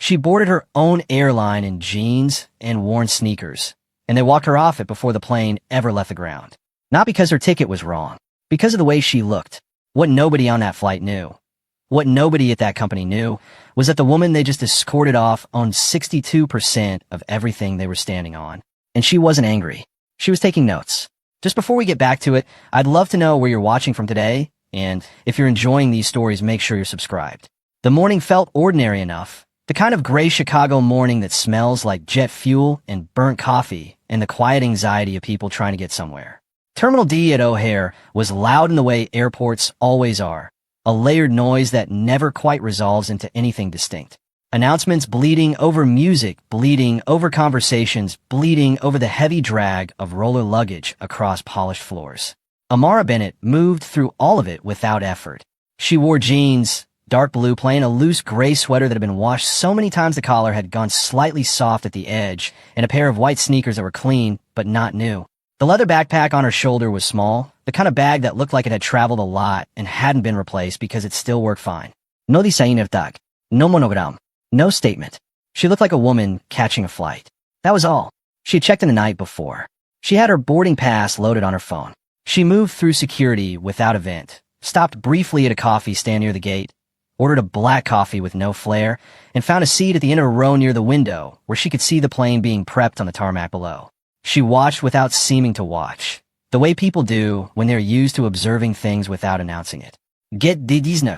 She boarded her own airline in jeans and worn sneakers, and they walked her off it before the plane ever left the ground. Not because her ticket was wrong, because of the way she looked. What nobody on that flight knew, what nobody at that company knew, was that the woman they just escorted off owned 62% of everything they were standing on. And she wasn't angry. She was taking notes. Just before we get back to it, I'd love to know where you're watching from today, and if you're enjoying these stories, make sure you're subscribed. The morning felt ordinary enough. The kind of gray Chicago morning that smells like jet fuel and burnt coffee and the quiet anxiety of people trying to get somewhere. Terminal D at O'Hare was loud in the way airports always are, a layered noise that never quite resolves into anything distinct. Announcements bleeding over music, bleeding over conversations, bleeding over the heavy drag of roller luggage across polished floors. Amara Bennett moved through all of it without effort. She wore jeans, dark blue, plain, a loose gray sweater that had been washed so many times the collar had gone slightly soft at the edge, and a pair of white sneakers that were clean, but not new. The leather backpack on her shoulder was small, the kind of bag that looked like it had traveled a lot and hadn't been replaced because it still worked fine. No design of tag. No monogram. No statement. She looked like a woman catching a flight. That was all. She had checked in the night before. She had her boarding pass loaded on her phone. She moved through security without event, stopped briefly at a coffee stand near the gate, ordered a black coffee with no flair, and found a seat at the inner row near the window where she could see the plane being prepped on the tarmac below. She watched without seeming to watch, the way people do when they're used to observing things without announcing it. Get de 19.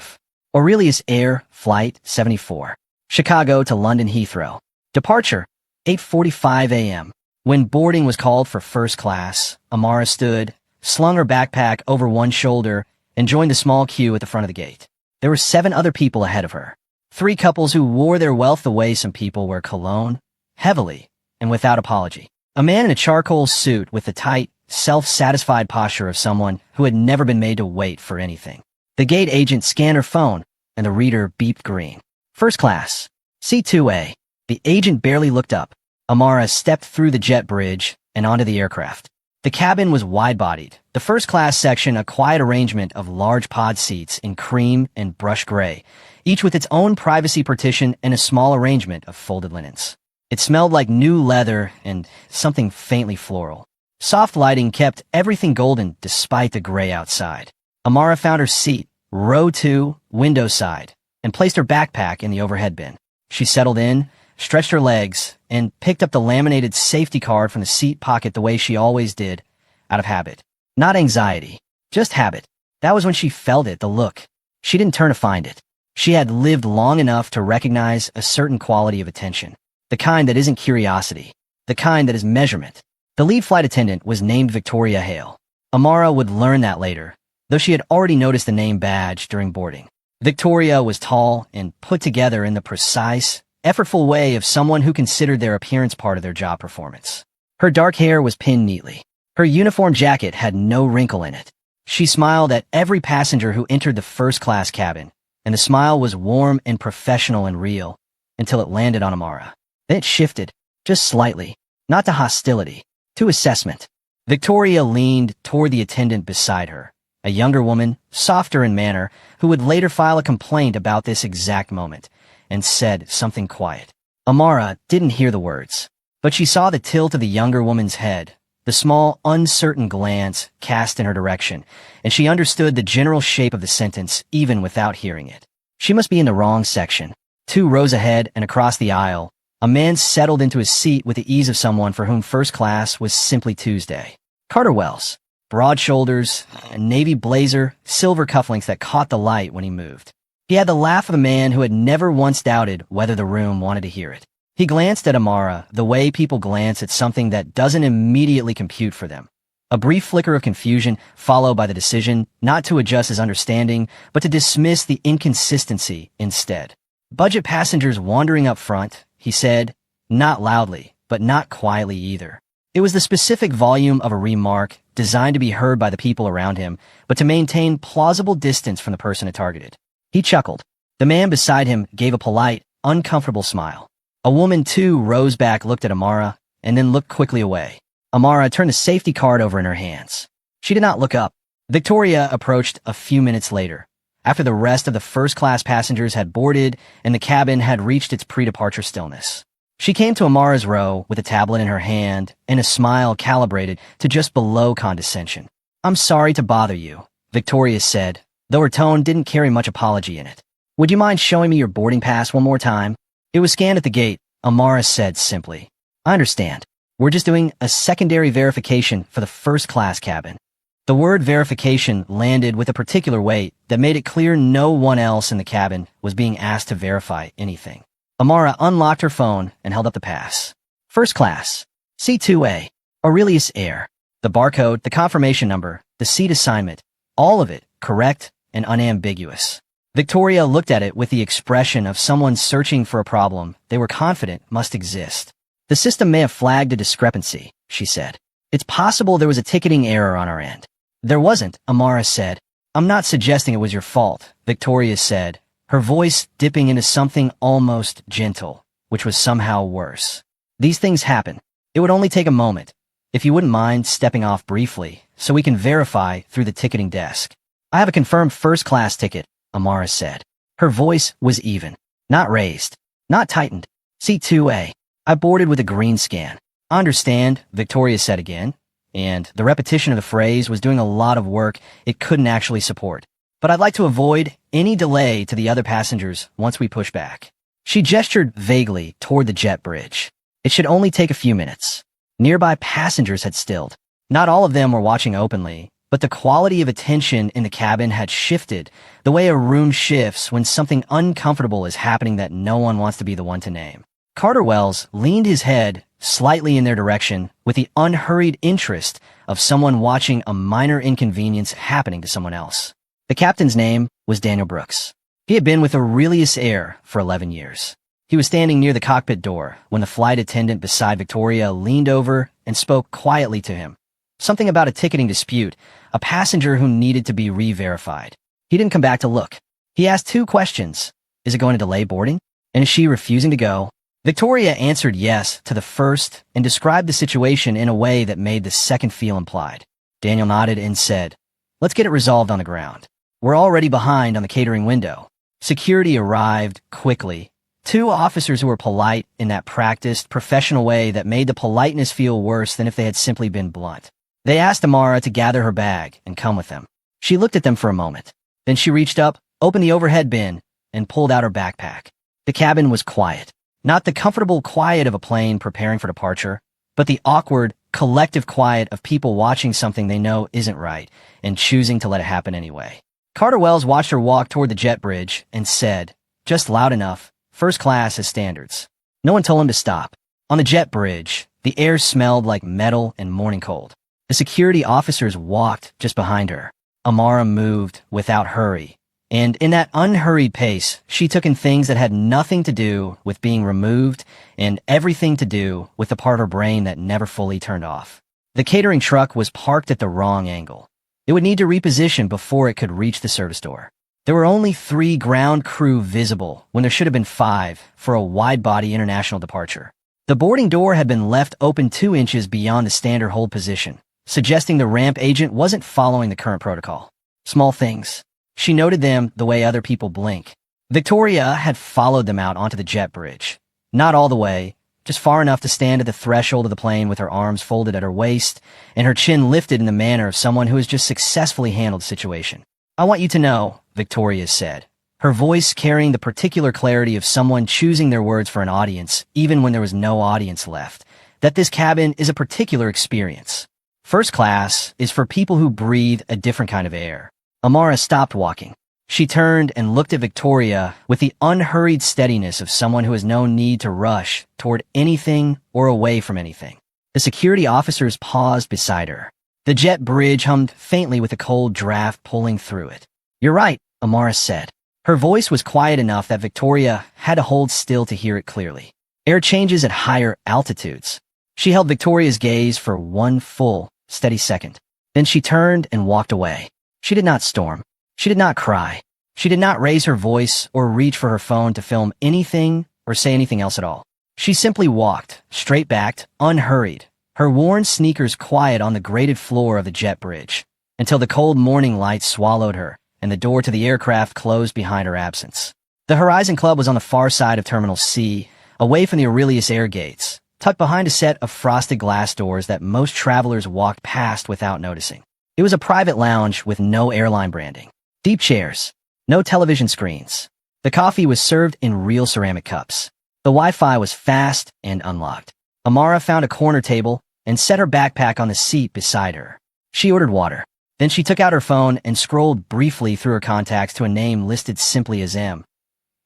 Aurelius Air, Flight 74. Chicago to London Heathrow. Departure, 8:45 a.m. When boarding was called for first class, Amara stood, slung her backpack over one shoulder, and joined the small queue at the front of the gate. There were 7 other people ahead of her. 3 couples who wore their wealth the way some people wear cologne, heavily and without apology. A man in a charcoal suit with the tight, self-satisfied posture of someone who had never been made to wait for anything. The gate agent scanned her phone, and the reader beeped green. First class, C2A. The agent barely looked up. Amara stepped through the jet bridge and onto the aircraft. The cabin was wide-bodied. The first-class section, a quiet arrangement of large pod seats in cream and brush gray, each with its own privacy partition and a small arrangement of folded linens. It smelled like new leather and something faintly floral. Soft lighting kept everything golden despite the gray outside. Amara found her seat, row 2, window side, and placed her backpack in the overhead bin. She settled in, stretched her legs, and picked up the laminated safety card from the seat pocket the way she always did, out of habit. Not anxiety, just habit. That was when she felt it, the look. She didn't turn to find it. She had lived long enough to recognize a certain quality of attention. The kind that isn't curiosity. The kind that is measurement. The lead flight attendant was named Victoria Hale. Amara would learn that later, though she had already noticed the name badge during boarding. Victoria was tall and put together in the precise, effortful way of someone who considered their appearance part of their job performance. Her dark hair was pinned neatly. Her uniform jacket had no wrinkle in it. She smiled at every passenger who entered the first-class cabin, and the smile was warm and professional and real until it landed on Amara. Then it shifted, just slightly, not to hostility, to assessment. Victoria leaned toward the attendant beside her, a younger woman, softer in manner, who would later file a complaint about this exact moment, and said something quiet. Amara didn't hear the words, but she saw the tilt of the younger woman's head, the small, uncertain glance cast in her direction, and she understood the general shape of the sentence even without hearing it. She must be in the wrong section. 2 rows ahead and across the aisle, a man settled into his seat with the ease of someone for whom first class was simply Tuesday. Carter Wells. Broad shoulders, a navy blazer, silver cufflinks that caught the light when he moved. He had the laugh of a man who had never once doubted whether the room wanted to hear it. He glanced at Amara the way people glance at something that doesn't immediately compute for them. A brief flicker of confusion followed by the decision not to adjust his understanding, but to dismiss the inconsistency instead. Budget passengers wandering up front, he said, not loudly, but not quietly either. It was the specific volume of a remark designed to be heard by the people around him, but to maintain plausible distance from the person it targeted. He chuckled. The man beside him gave a polite, uncomfortable smile. A woman, too, rose back, looked at Amara, and then looked quickly away. Amara turned the safety card over in her hands. She did not look up. Victoria approached a few minutes later, after the rest of the first-class passengers had boarded and the cabin had reached its pre-departure stillness. She came to Amara's row with a tablet in her hand and a smile calibrated to just below condescension. "I'm sorry to bother you," Victoria said, though her tone didn't carry much apology in it. "Would you mind showing me your boarding pass one more time?" "It was scanned at the gate," Amara said simply. "I understand. We're just doing a secondary verification for the first-class cabin." The word verification landed with a particular weight that made it clear no one else in the cabin was being asked to verify anything. Amara unlocked her phone and held up the pass. "First class. C2A. Aurelius Air. The barcode, the confirmation number, the seat assignment, all of it correct and unambiguous." Victoria looked at it with the expression of someone searching for a problem they were confident must exist. "The system may have flagged a discrepancy," she said. "It's possible there was a ticketing error on our end." "There wasn't," Amara said. "I'm not suggesting it was your fault," Victoria said, her voice dipping into something almost gentle, which was somehow worse. "These things happen. It would only take a moment. If you wouldn't mind stepping off briefly, so we can verify through the ticketing desk." "I have a confirmed first-class ticket," Amara said. Her voice was even, not raised, not tightened. "C2A. I boarded with a green scan." "I understand," Victoria said again, and the repetition of the phrase was doing a lot of work it couldn't actually support. "But I'd like to avoid any delay to the other passengers once we push back." She gestured vaguely toward the jet bridge. "It should only take a few minutes." Nearby passengers had stilled. Not all of them were watching openly, but the quality of attention in the cabin had shifted, the way a room shifts when something uncomfortable is happening that no one wants to be the one to name. Carter Wells leaned his head slightly in their direction with the unhurried interest of someone watching a minor inconvenience happening to someone else. The captain's name was Daniel Brooks. He had been with Aurelius Air for 11 years. He was standing near the cockpit door when the flight attendant beside Victoria leaned over and spoke quietly to him. Something about a ticketing dispute, a passenger who needed to be re-verified. He didn't come back to look. He asked 2 questions. Is it going to delay boarding? And is she refusing to go? Victoria answered yes to the first and described the situation in a way that made the second feel implied. Daniel nodded and said, "Let's get it resolved on the ground. We're already behind on the catering window." Security arrived quickly. 2 officers who were polite in that practiced, professional way that made the politeness feel worse than if they had simply been blunt. They asked Amara to gather her bag and come with them. She looked at them for a moment. Then she reached up, opened the overhead bin, and pulled out her backpack. The cabin was quiet. Not the comfortable quiet of a plane preparing for departure, but the awkward, collective quiet of people watching something they know isn't right and choosing to let it happen anyway. Carter Wells watched her walk toward the jet bridge and said, just loud enough, "First class has standards." No one told him to stop. On the jet bridge, the air smelled like metal and morning cold. The security officers walked just behind her. Amara moved without hurry, and in that unhurried pace, she took in things that had nothing to do with being removed and everything to do with the part of her brain that never fully turned off. The catering truck was parked at the wrong angle. It would need to reposition before it could reach the service door. There were only 3 ground crew visible when there should have been 5 for a wide-body international departure. The boarding door had been left open 2 inches beyond the standard hold position, suggesting the ramp agent wasn't following the current protocol. Small things. She noted them the way other people blink. Victoria had followed them out onto the jet bridge. Not all the way, just far enough to stand at the threshold of the plane with her arms folded at her waist and her chin lifted in the manner of someone who has just successfully handled the situation. "I want you to know," Victoria said, her voice carrying the particular clarity of someone choosing their words for an audience, even when there was no audience left, "that this cabin is a particular experience. First class is for people who breathe a different kind of air." Amara stopped walking. She turned and looked at Victoria with the unhurried steadiness of someone who has no need to rush toward anything or away from anything. The security officers paused beside her. The jet bridge hummed faintly with a cold draft pulling through it. "You're right," Amara said. Her voice was quiet enough that Victoria had to hold still to hear it clearly. Air changes at higher altitudes. She held Victoria's gaze for one full, steady second. Then she turned and walked away. She did not storm. She did not cry. She did not raise her voice or reach for her phone to film anything or say anything else at all. She simply walked, straight-backed, unhurried, her worn sneakers quiet on the grated floor of the jet bridge, until the cold morning light swallowed her and the door to the aircraft closed behind her absence. The Horizon Club was on the far side of Terminal C, away from the Aurelius Air Gates, tucked behind a set of frosted glass doors that most travelers walked past without noticing. It was a private lounge with no airline branding. Deep chairs. No television screens. The coffee was served in real ceramic cups. The Wi-Fi was fast and unlocked. Amara found a corner table and set her backpack on the seat beside her. She ordered water. Then she took out her phone and scrolled briefly through her contacts to a name listed simply as M.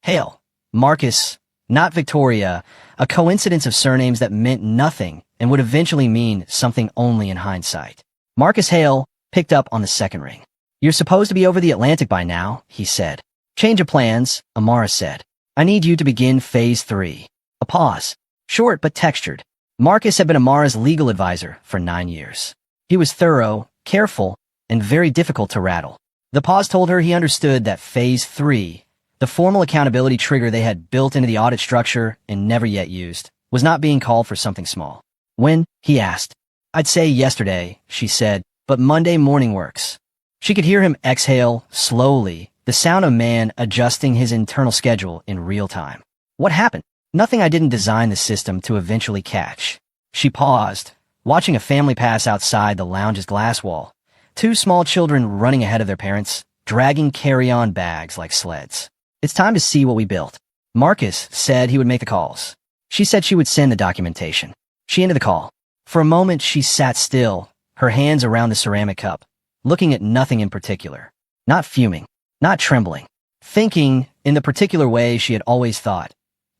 Hale. Marcus, not Victoria, a coincidence of surnames that meant nothing and would eventually mean something only in hindsight. Marcus Hale picked up on the second ring. "You're supposed to be over the Atlantic by now," he said. "Change of plans," Amara said. "I need you to begin Phase 3. A pause. Short but textured. Marcus had been Amara's legal advisor for 9 years. He was thorough, careful, and very difficult to rattle. The pause told her he understood that Phase 3, the formal accountability trigger they had built into the audit structure and never yet used, was not being called for something small. "When?" he asked. "I'd say yesterday," she said, "but Monday morning works." She could hear him exhale slowly, the sound of a man adjusting his internal schedule in real time. "What happened?" "Nothing. I didn't design the system to eventually catch." She paused, watching a family pass outside the lounge's glass wall. 2 small children running ahead of their parents, dragging carry-on bags like sleds. "It's time to see what we built." Marcus said he would make the calls. She said she would send the documentation. She ended the call. For a moment, she sat still, her hands around the ceramic cup, looking at nothing in particular. Not fuming, not trembling. Thinking in the particular way she had always thought.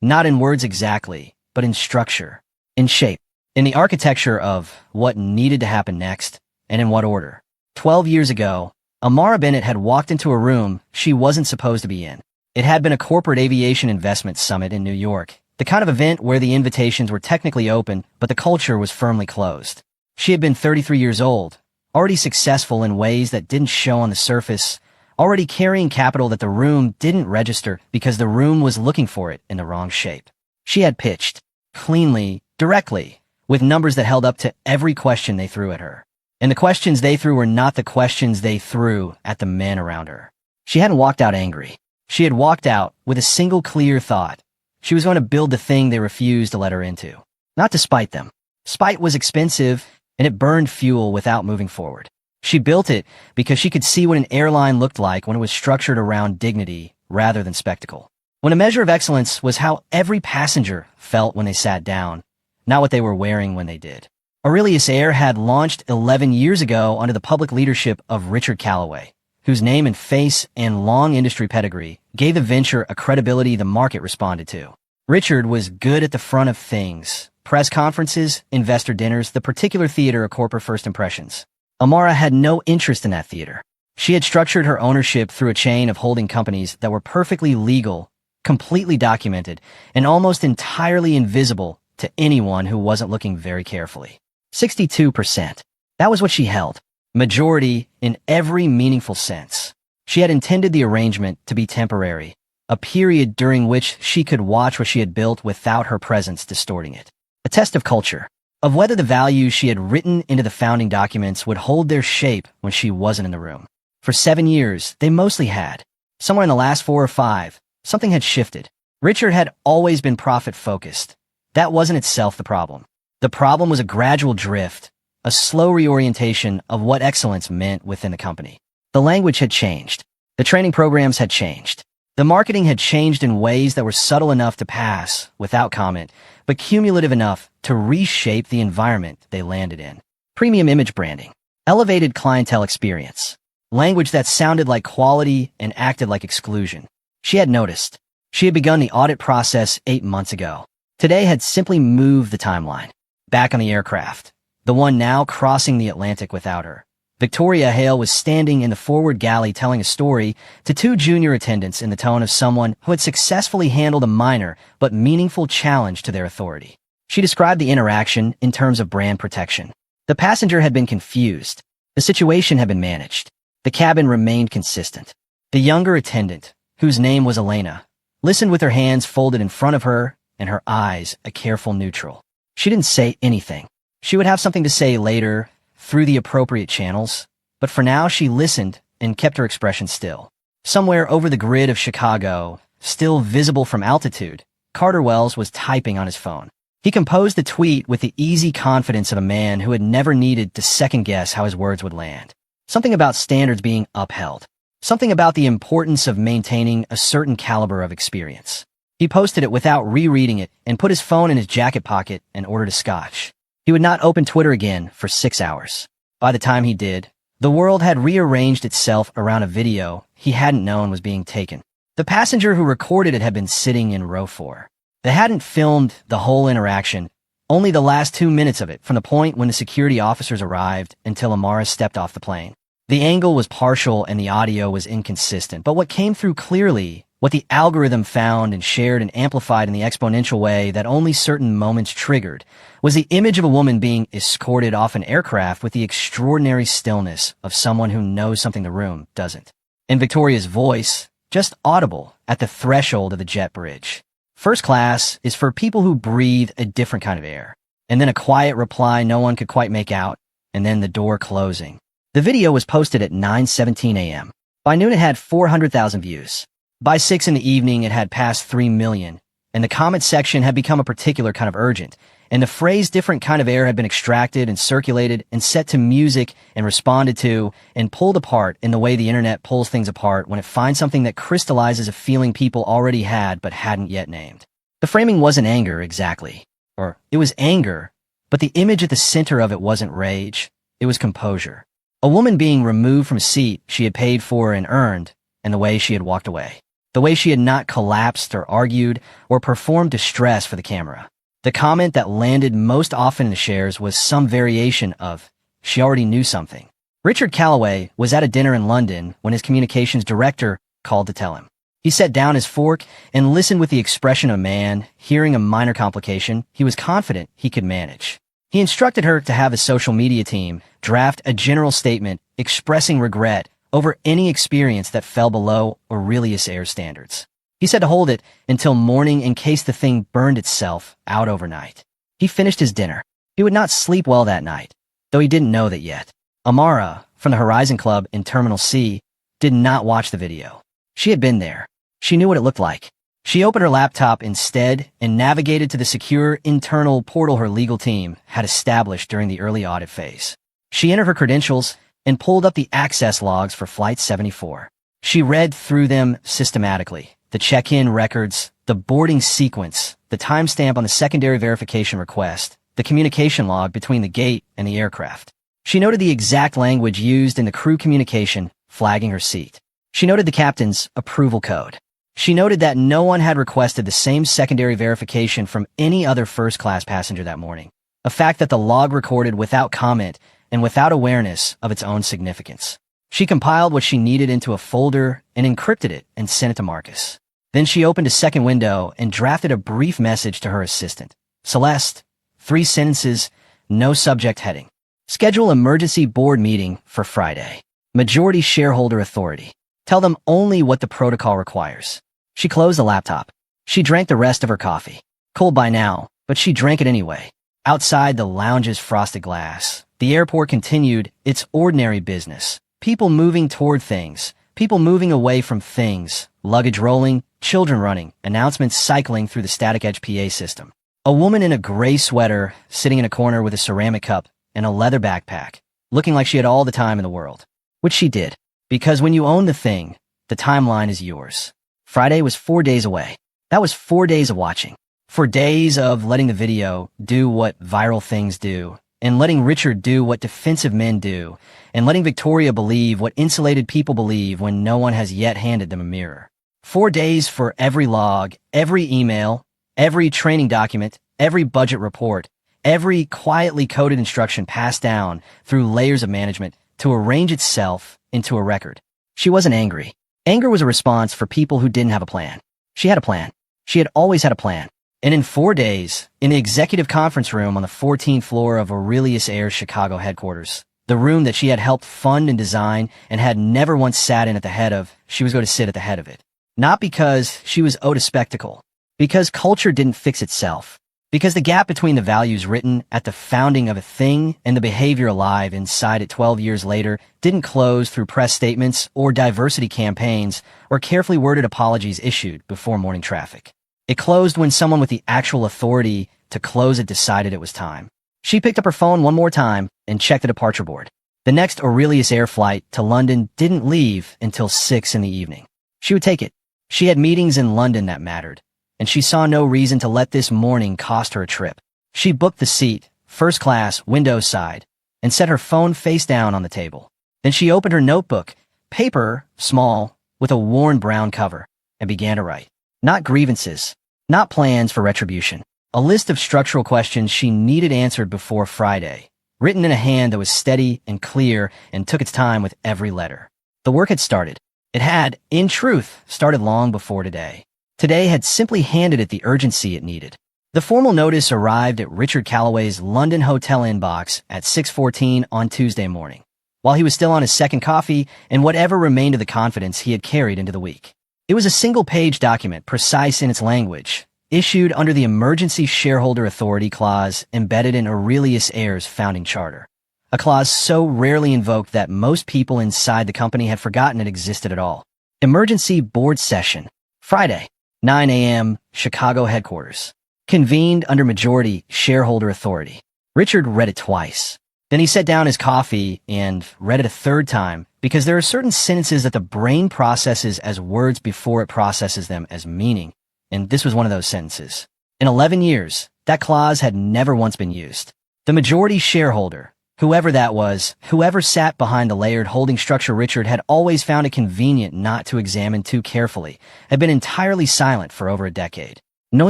Not in words exactly, but in structure, in shape, in the architecture of what needed to happen next, and in what order. 12 years ago, Amara Bennett had walked into a room she wasn't supposed to be in. It had been a corporate aviation investment summit in New York, the kind of event where the invitations were technically open, but the culture was firmly closed. She had been 33 years old, already successful in ways that didn't show on the surface, already carrying capital that the room didn't register because the room was looking for it in the wrong shape. She had pitched, cleanly, directly, with numbers that held up to every question they threw at her. And the questions they threw were not the questions they threw at the men around her. She hadn't walked out angry. She had walked out with a single clear thought. She was going to build the thing they refused to let her into. Not to spite them. Spite was expensive, and it burned fuel without moving forward. She built it because she could see what an airline looked like when it was structured around dignity rather than spectacle. When a measure of excellence was how every passenger felt when they sat down, not what they were wearing when they did. Aurelius Air had launched 11 years ago under the public leadership of Richard Callaway, whose name and face and long industry pedigree gave the venture a credibility the market responded to. Richard was good at the front of things, press conferences, investor dinners, the particular theater of corporate first impressions. Amara had no interest in that theater. She had structured her ownership through a chain of holding companies that were perfectly legal, completely documented, and almost entirely invisible to anyone who wasn't looking very carefully. 62%. That was what she held. Majority in every meaningful sense. She had intended the arrangement to be temporary, a period during which she could watch what she had built without her presence distorting it. A test of culture, of whether the values she had written into the founding documents would hold their shape when she wasn't in the room. For 7 years, they mostly had. Somewhere in the last 4 or 5, something had shifted. Richard had always been profit-focused. That wasn't itself the problem. The problem was a gradual drift, a slow reorientation of what excellence meant within the company. The language had changed. The training programs had changed. The marketing had changed in ways that were subtle enough to pass without comment, but cumulative enough to reshape the environment they landed in. Premium image branding, elevated clientele experience, language that sounded like quality and acted like exclusion. She had noticed. She had begun the audit process 8 months ago. Today had simply moved the timeline. Back on the aircraft, the one now crossing the Atlantic without her. Victoria Hale was standing in the forward galley telling a story to 2 junior attendants in the tone of someone who had successfully handled a minor but meaningful challenge to their authority. She described the interaction in terms of brand protection. The passenger had been confused. The situation had been managed. The cabin remained consistent. The younger attendant, whose name was Elena, listened with her hands folded in front of her and her eyes a careful neutral. She didn't say anything. She would have something to say later, through the appropriate channels, but for now she listened and kept her expression still. Somewhere over the grid of Chicago, still visible from altitude, Carter Wells was typing on his phone. He composed the tweet with the easy confidence of a man who had never needed to second-guess how his words would land. Something about standards being upheld. Something about the importance of maintaining a certain caliber of experience. He posted it without rereading it and put his phone in his jacket pocket and ordered a scotch. He would not open Twitter again for 6 hours. By the time he did, the world had rearranged itself around a video he hadn't known was being taken. The passenger who recorded it had been sitting in row 4. They hadn't filmed the whole interaction, only the last 2 minutes of it, from the point when the security officers arrived until Amara stepped off the plane. The angle was partial and the audio was inconsistent, but what came through clearly, what the algorithm found and shared and amplified in the exponential way that only certain moments triggered, was the image of a woman being escorted off an aircraft with the extraordinary stillness of someone who knows something the room doesn't. And Victoria's voice, just audible at the threshold of the jet bridge. First class is for people who breathe a different kind of air. And then a quiet reply no one could quite make out, and then the door closing. The video was posted at 9:17 a.m. By noon it had 400,000 views. By 6 in the evening it had passed 3 million, and the comment section had become a particular kind of urgent, and the phrase different kind of air had been extracted and circulated and set to music and responded to and pulled apart in the way the internet pulls things apart when it finds something that crystallizes a feeling people already had but hadn't yet named. The framing wasn't anger exactly, or it was anger, but the image at the center of it wasn't rage, it was composure. A woman being removed from a seat she had paid for and earned, and the way she had walked away. The way she had not collapsed or argued or performed distress for the camera. The comment that landed most often in the shares was some variation of, she already knew something. Richard Calloway was at a dinner in London when his communications director called to tell him. He set down his fork and listened with the expression of a man hearing a minor complication he was confident he could manage. He instructed her to have his social media team draft a general statement expressing regret over any experience that fell below Aurelius Air standards. He said to hold it until morning in case the thing burned itself out overnight. He finished his dinner. He would not sleep well that night, though he didn't know that yet. Amara, from the Horizon Club in Terminal C, did not watch the video. She had been there. She knew what it looked like. She opened her laptop instead and navigated to the secure internal portal her legal team had established during the early audit phase. She entered her credentials and pulled up the access logs for Flight 74. She read through them systematically. The check-in records, the boarding sequence, the timestamp on the secondary verification request, the communication log between the gate and the aircraft. She noted the exact language used in the crew communication, flagging her seat. She noted the captain's approval code. She noted that no one had requested the same secondary verification from any other first-class passenger that morning, a fact that the log recorded without comment and without awareness of its own significance. She compiled what she needed into a folder and encrypted it and sent it to Marcus. Then she opened a second window and drafted a brief message to her assistant. Celeste, 3 sentences, no subject heading. Schedule emergency board meeting for Friday. Majority shareholder authority. Tell them only what the protocol requires. She closed the laptop. She drank the rest of her coffee. Cold by now, but she drank it anyway. Outside the lounge's frosted glass, the airport continued its ordinary business. People moving toward things, people moving away from things, luggage rolling, children running, announcements cycling through the static edge PA system. A woman in a gray sweater sitting in a corner with a ceramic cup and a leather backpack, looking like she had all the time in the world. Which she did, because when you own the thing, the timeline is yours. Friday was 4 days away. That was 4 days of watching. 4 days of letting the video do what viral things do, and letting Richard do what defensive men do, and letting Victoria believe what insulated people believe when no one has yet handed them a mirror. 4 days for every log, every email, every training document, every budget report, every quietly coded instruction passed down through layers of management to arrange itself into a record. She wasn't angry. Anger was a response for people who didn't have a plan. She had a plan. She had always had a plan. And in 4 days, in the executive conference room on the 14th floor of Aurelius Air's Chicago headquarters, the room that she had helped fund and design and had never once sat in at the head of, she was going to sit at the head of it. Not because she was owed a spectacle, because culture didn't fix itself, Because the gap between the values written at the founding of a thing and the behavior alive inside it 12 years later didn't close through press statements or diversity campaigns or carefully worded apologies issued before morning traffic. It closed when someone with the actual authority to close it decided it was time. She picked up her phone one more time and checked the departure board. The next Aurelius Air flight to London didn't leave until 6 in the evening. She would take it. She had meetings in London that mattered, and she saw no reason to let this morning cost her a trip. She booked the seat, first class, window side, and set her phone face down on the table. Then she opened her notebook, paper, small, with a worn brown cover, and began to write. Not grievances, not plans for retribution. A list of structural questions she needed answered before Friday, written in a hand that was steady and clear and took its time with every letter. The work had started. It had, in truth, started long before today. Today had simply handed it the urgency it needed. The formal notice arrived at Richard Calloway's London hotel inbox at 6:14 on Tuesday morning, while he was still on his second coffee and whatever remained of the confidence he had carried into the week. It was a single-page document, precise in its language, issued under the Emergency Shareholder Authority Clause embedded in Aurelius Air's founding charter, a clause so rarely invoked that most people inside the company had forgotten it existed at all. Emergency Board Session, Friday, 9 a.m., Chicago headquarters. Convened under Majority Shareholder Authority. Richard read it twice. Then he set down his coffee and read it a third time, because there are certain sentences that the brain processes as words before it processes them as meaning, and this was one of those sentences. In 11 years, that clause had never once been used. The majority shareholder, whoever that was, whoever sat behind the layered holding structure Richard had always found it convenient not to examine too carefully, had been entirely silent for over a decade. No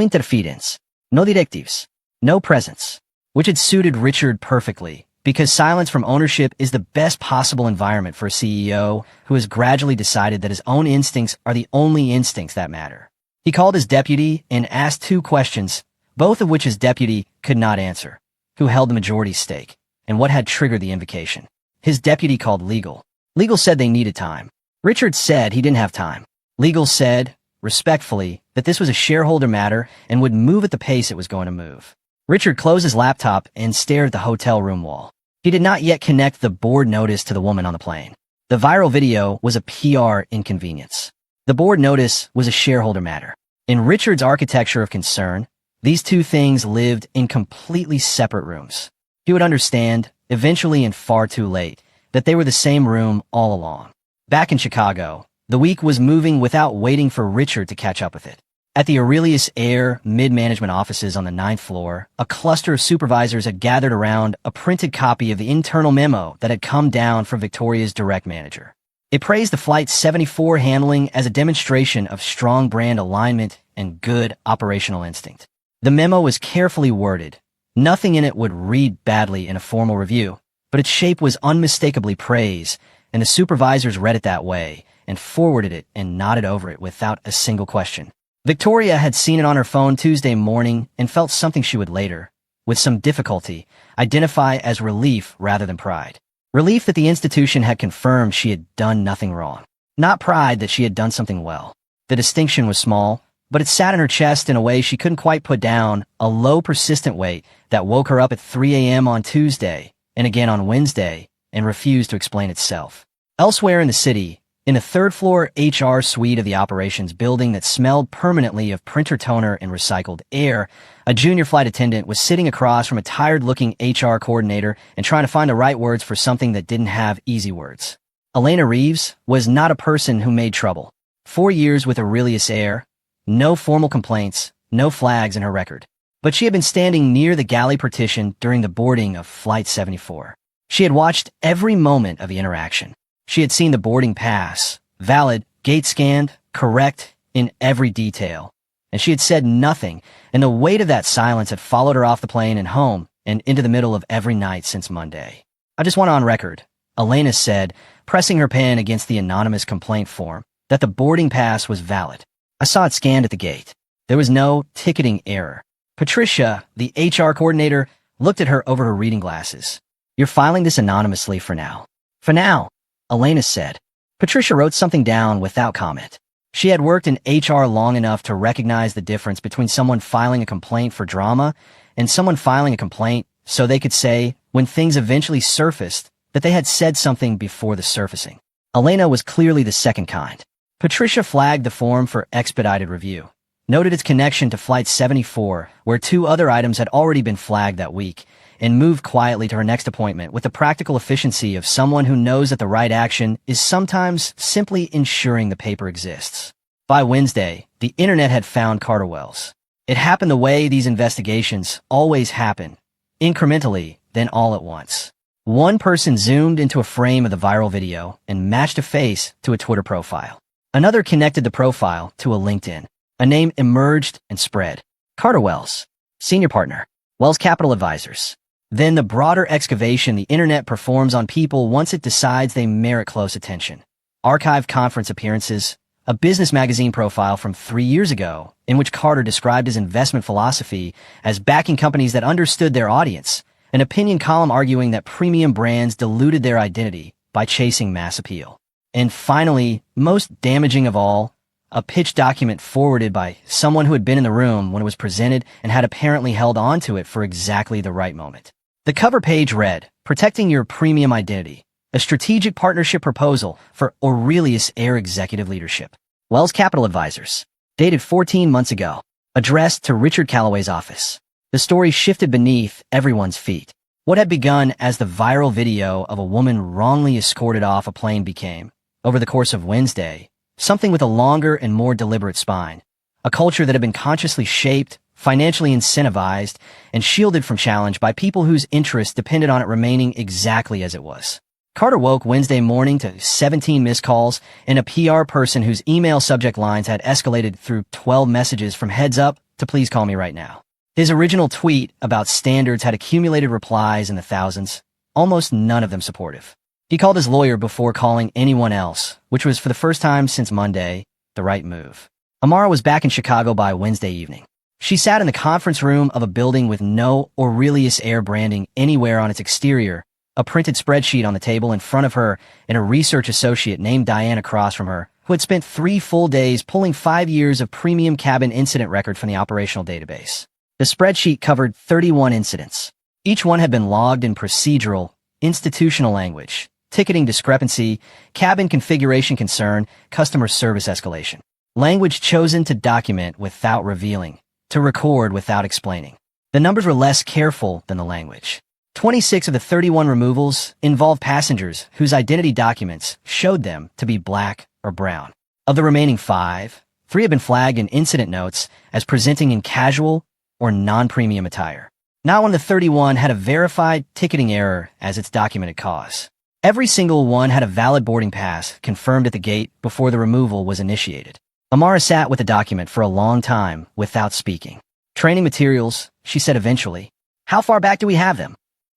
interference, no directives, no presence, which had suited Richard perfectly, because silence from ownership is the best possible environment for a CEO who has gradually decided that his own instincts are the only instincts that matter. He called his deputy and asked 2 questions, both of which his deputy could not answer. Who held the majority stake, and what had triggered the invocation? His deputy called legal. Legal said they needed time. Richard said he didn't have time. Legal said, respectfully, that this was a shareholder matter and would move at the pace it was going to move. Richard closed his laptop and stared at the hotel room wall. He did not yet connect the board notice to the woman on the plane. The viral video was a PR inconvenience. The board notice was a shareholder matter. In Richard's architecture of concern, these 2 things lived in completely separate rooms. He would understand, eventually and far too late, that they were the same room all along. Back in Chicago, the week was moving without waiting for Richard to catch up with it. At the Aurelius Air mid-management offices on the 9th floor, a cluster of supervisors had gathered around a printed copy of the internal memo that had come down from Victoria's direct manager. It praised the Flight 74 handling as a demonstration of strong brand alignment and good operational instinct. The memo was carefully worded. Nothing in it would read badly in a formal review, but its shape was unmistakably praise, and the supervisors read it that way and forwarded it and nodded over it without a single question. Victoria had seen it on her phone Tuesday morning and felt something she would later, with some difficulty, identify as relief rather than pride. Relief that the institution had confirmed she had done nothing wrong. Not pride that she had done something well. The distinction was small, but it sat in her chest in a way she couldn't quite put down, a low, persistent weight that woke her up at 3 a.m. on Tuesday and again on Wednesday and refused to explain itself. Elsewhere in the city, in the 3rd-floor HR suite of the operations building that smelled permanently of printer toner and recycled air, a junior flight attendant was sitting across from a tired-looking HR coordinator and trying to find the right words for something that didn't have easy words. Elena Reeves was not a person who made trouble. 4 years with Aurelius Air, no formal complaints, no flags in her record. But she had been standing near the galley partition during the boarding of Flight 74. She had watched every moment of the interaction. She had seen the boarding pass, valid, gate scanned, correct in every detail. And she had said nothing, and the weight of that silence had followed her off the plane and home and into the middle of every night since Monday. I just want on record, Elena said, pressing her pen against the anonymous complaint form, that the boarding pass was valid. I saw it scanned at the gate. There was no ticketing error. Patricia, the HR coordinator, looked at her over her reading glasses. You're filing this anonymously for now. For now. Elena said. Patricia wrote something down without comment. She had worked in HR long enough to recognize the difference between someone filing a complaint for drama and someone filing a complaint so they could say, when things eventually surfaced, that they had said something before the surfacing. Elena was clearly the second kind. Patricia flagged the form for expedited review, noted its connection to Flight 74, where 2 other items had already been flagged that week, and moved quietly to her next appointment with the practical efficiency of someone who knows that the right action is sometimes simply ensuring the paper exists. By Wednesday, the internet had found Carter Wells. It happened the way these investigations always happen, incrementally, then all at once. One person zoomed into a frame of the viral video and matched a face to a Twitter profile. Another connected the profile to a LinkedIn. A name emerged and spread. Carter Wells, senior partner, Wells Capital Advisors. Then the broader excavation the internet performs on people once it decides they merit close attention. Archived conference appearances, a business magazine profile from 3 years ago in which Carter described his investment philosophy as backing companies that understood their audience, an opinion column arguing that premium brands diluted their identity by chasing mass appeal. And finally, most damaging of all, a pitch document forwarded by someone who had been in the room when it was presented and had apparently held on to it for exactly the right moment. The cover page read, "Protecting Your Premium Identity, a strategic partnership proposal for Aurelius Air Executive Leadership. Wells Capital Advisors." Dated 14 months ago. Addressed to Richard Calloway's office. The story shifted beneath everyone's feet. What had begun as the viral video of a woman wrongly escorted off a plane became, over the course of Wednesday, something with a longer and more deliberate spine. A culture that had been consciously shaped, financially incentivized, and shielded from challenge by people whose interests depended on it remaining exactly as it was. Carter woke Wednesday morning to 17 missed calls and a PR person whose email subject lines had escalated through 12 messages from "heads up" to "please call me right now." His original tweet about standards had accumulated replies in the thousands, almost none of them supportive. He called his lawyer before calling anyone else, which was, for the first time since Monday, the right move. Amara was back in Chicago by Wednesday evening. She sat in the conference room of a building with no Aurelius Air branding anywhere on its exterior, a printed spreadsheet on the table in front of her, and a research associate named Diane across from her, who had spent 3 full days pulling 5 years of premium cabin incident record from the operational database. The spreadsheet covered 31 incidents. Each one had been logged in procedural, institutional language, ticketing discrepancy, cabin configuration concern, customer service escalation. Language chosen to document without revealing, to record without explaining. The numbers were less careful than the language. 26 of the 31 removals involved passengers whose identity documents showed them to be black or brown. Of the remaining 5, 3 had been flagged in incident notes as presenting in casual or non-premium attire. Not one of the 31 had a verified ticketing error as its documented cause. Every single one had a valid boarding pass confirmed at the gate before the removal was initiated. Amara sat with the document for a long time without speaking. "Training materials," she said eventually. "How far back do we have them?"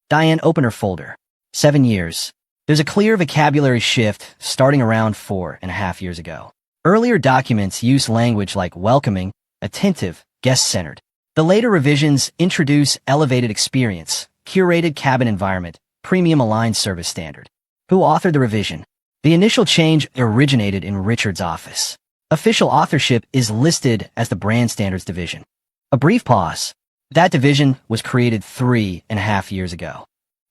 Diane opened her folder. 7 years. There's a clear vocabulary shift starting around 4.5 years ago. Earlier documents used language like welcoming, attentive, guest-centered. The later revisions introduce elevated experience, curated cabin environment, premium aligned service standard. Who authored the revision? The initial change originated in Richard's office. Official authorship is listed as the Brand Standards Division. A brief pause. That division was created 3.5 years ago.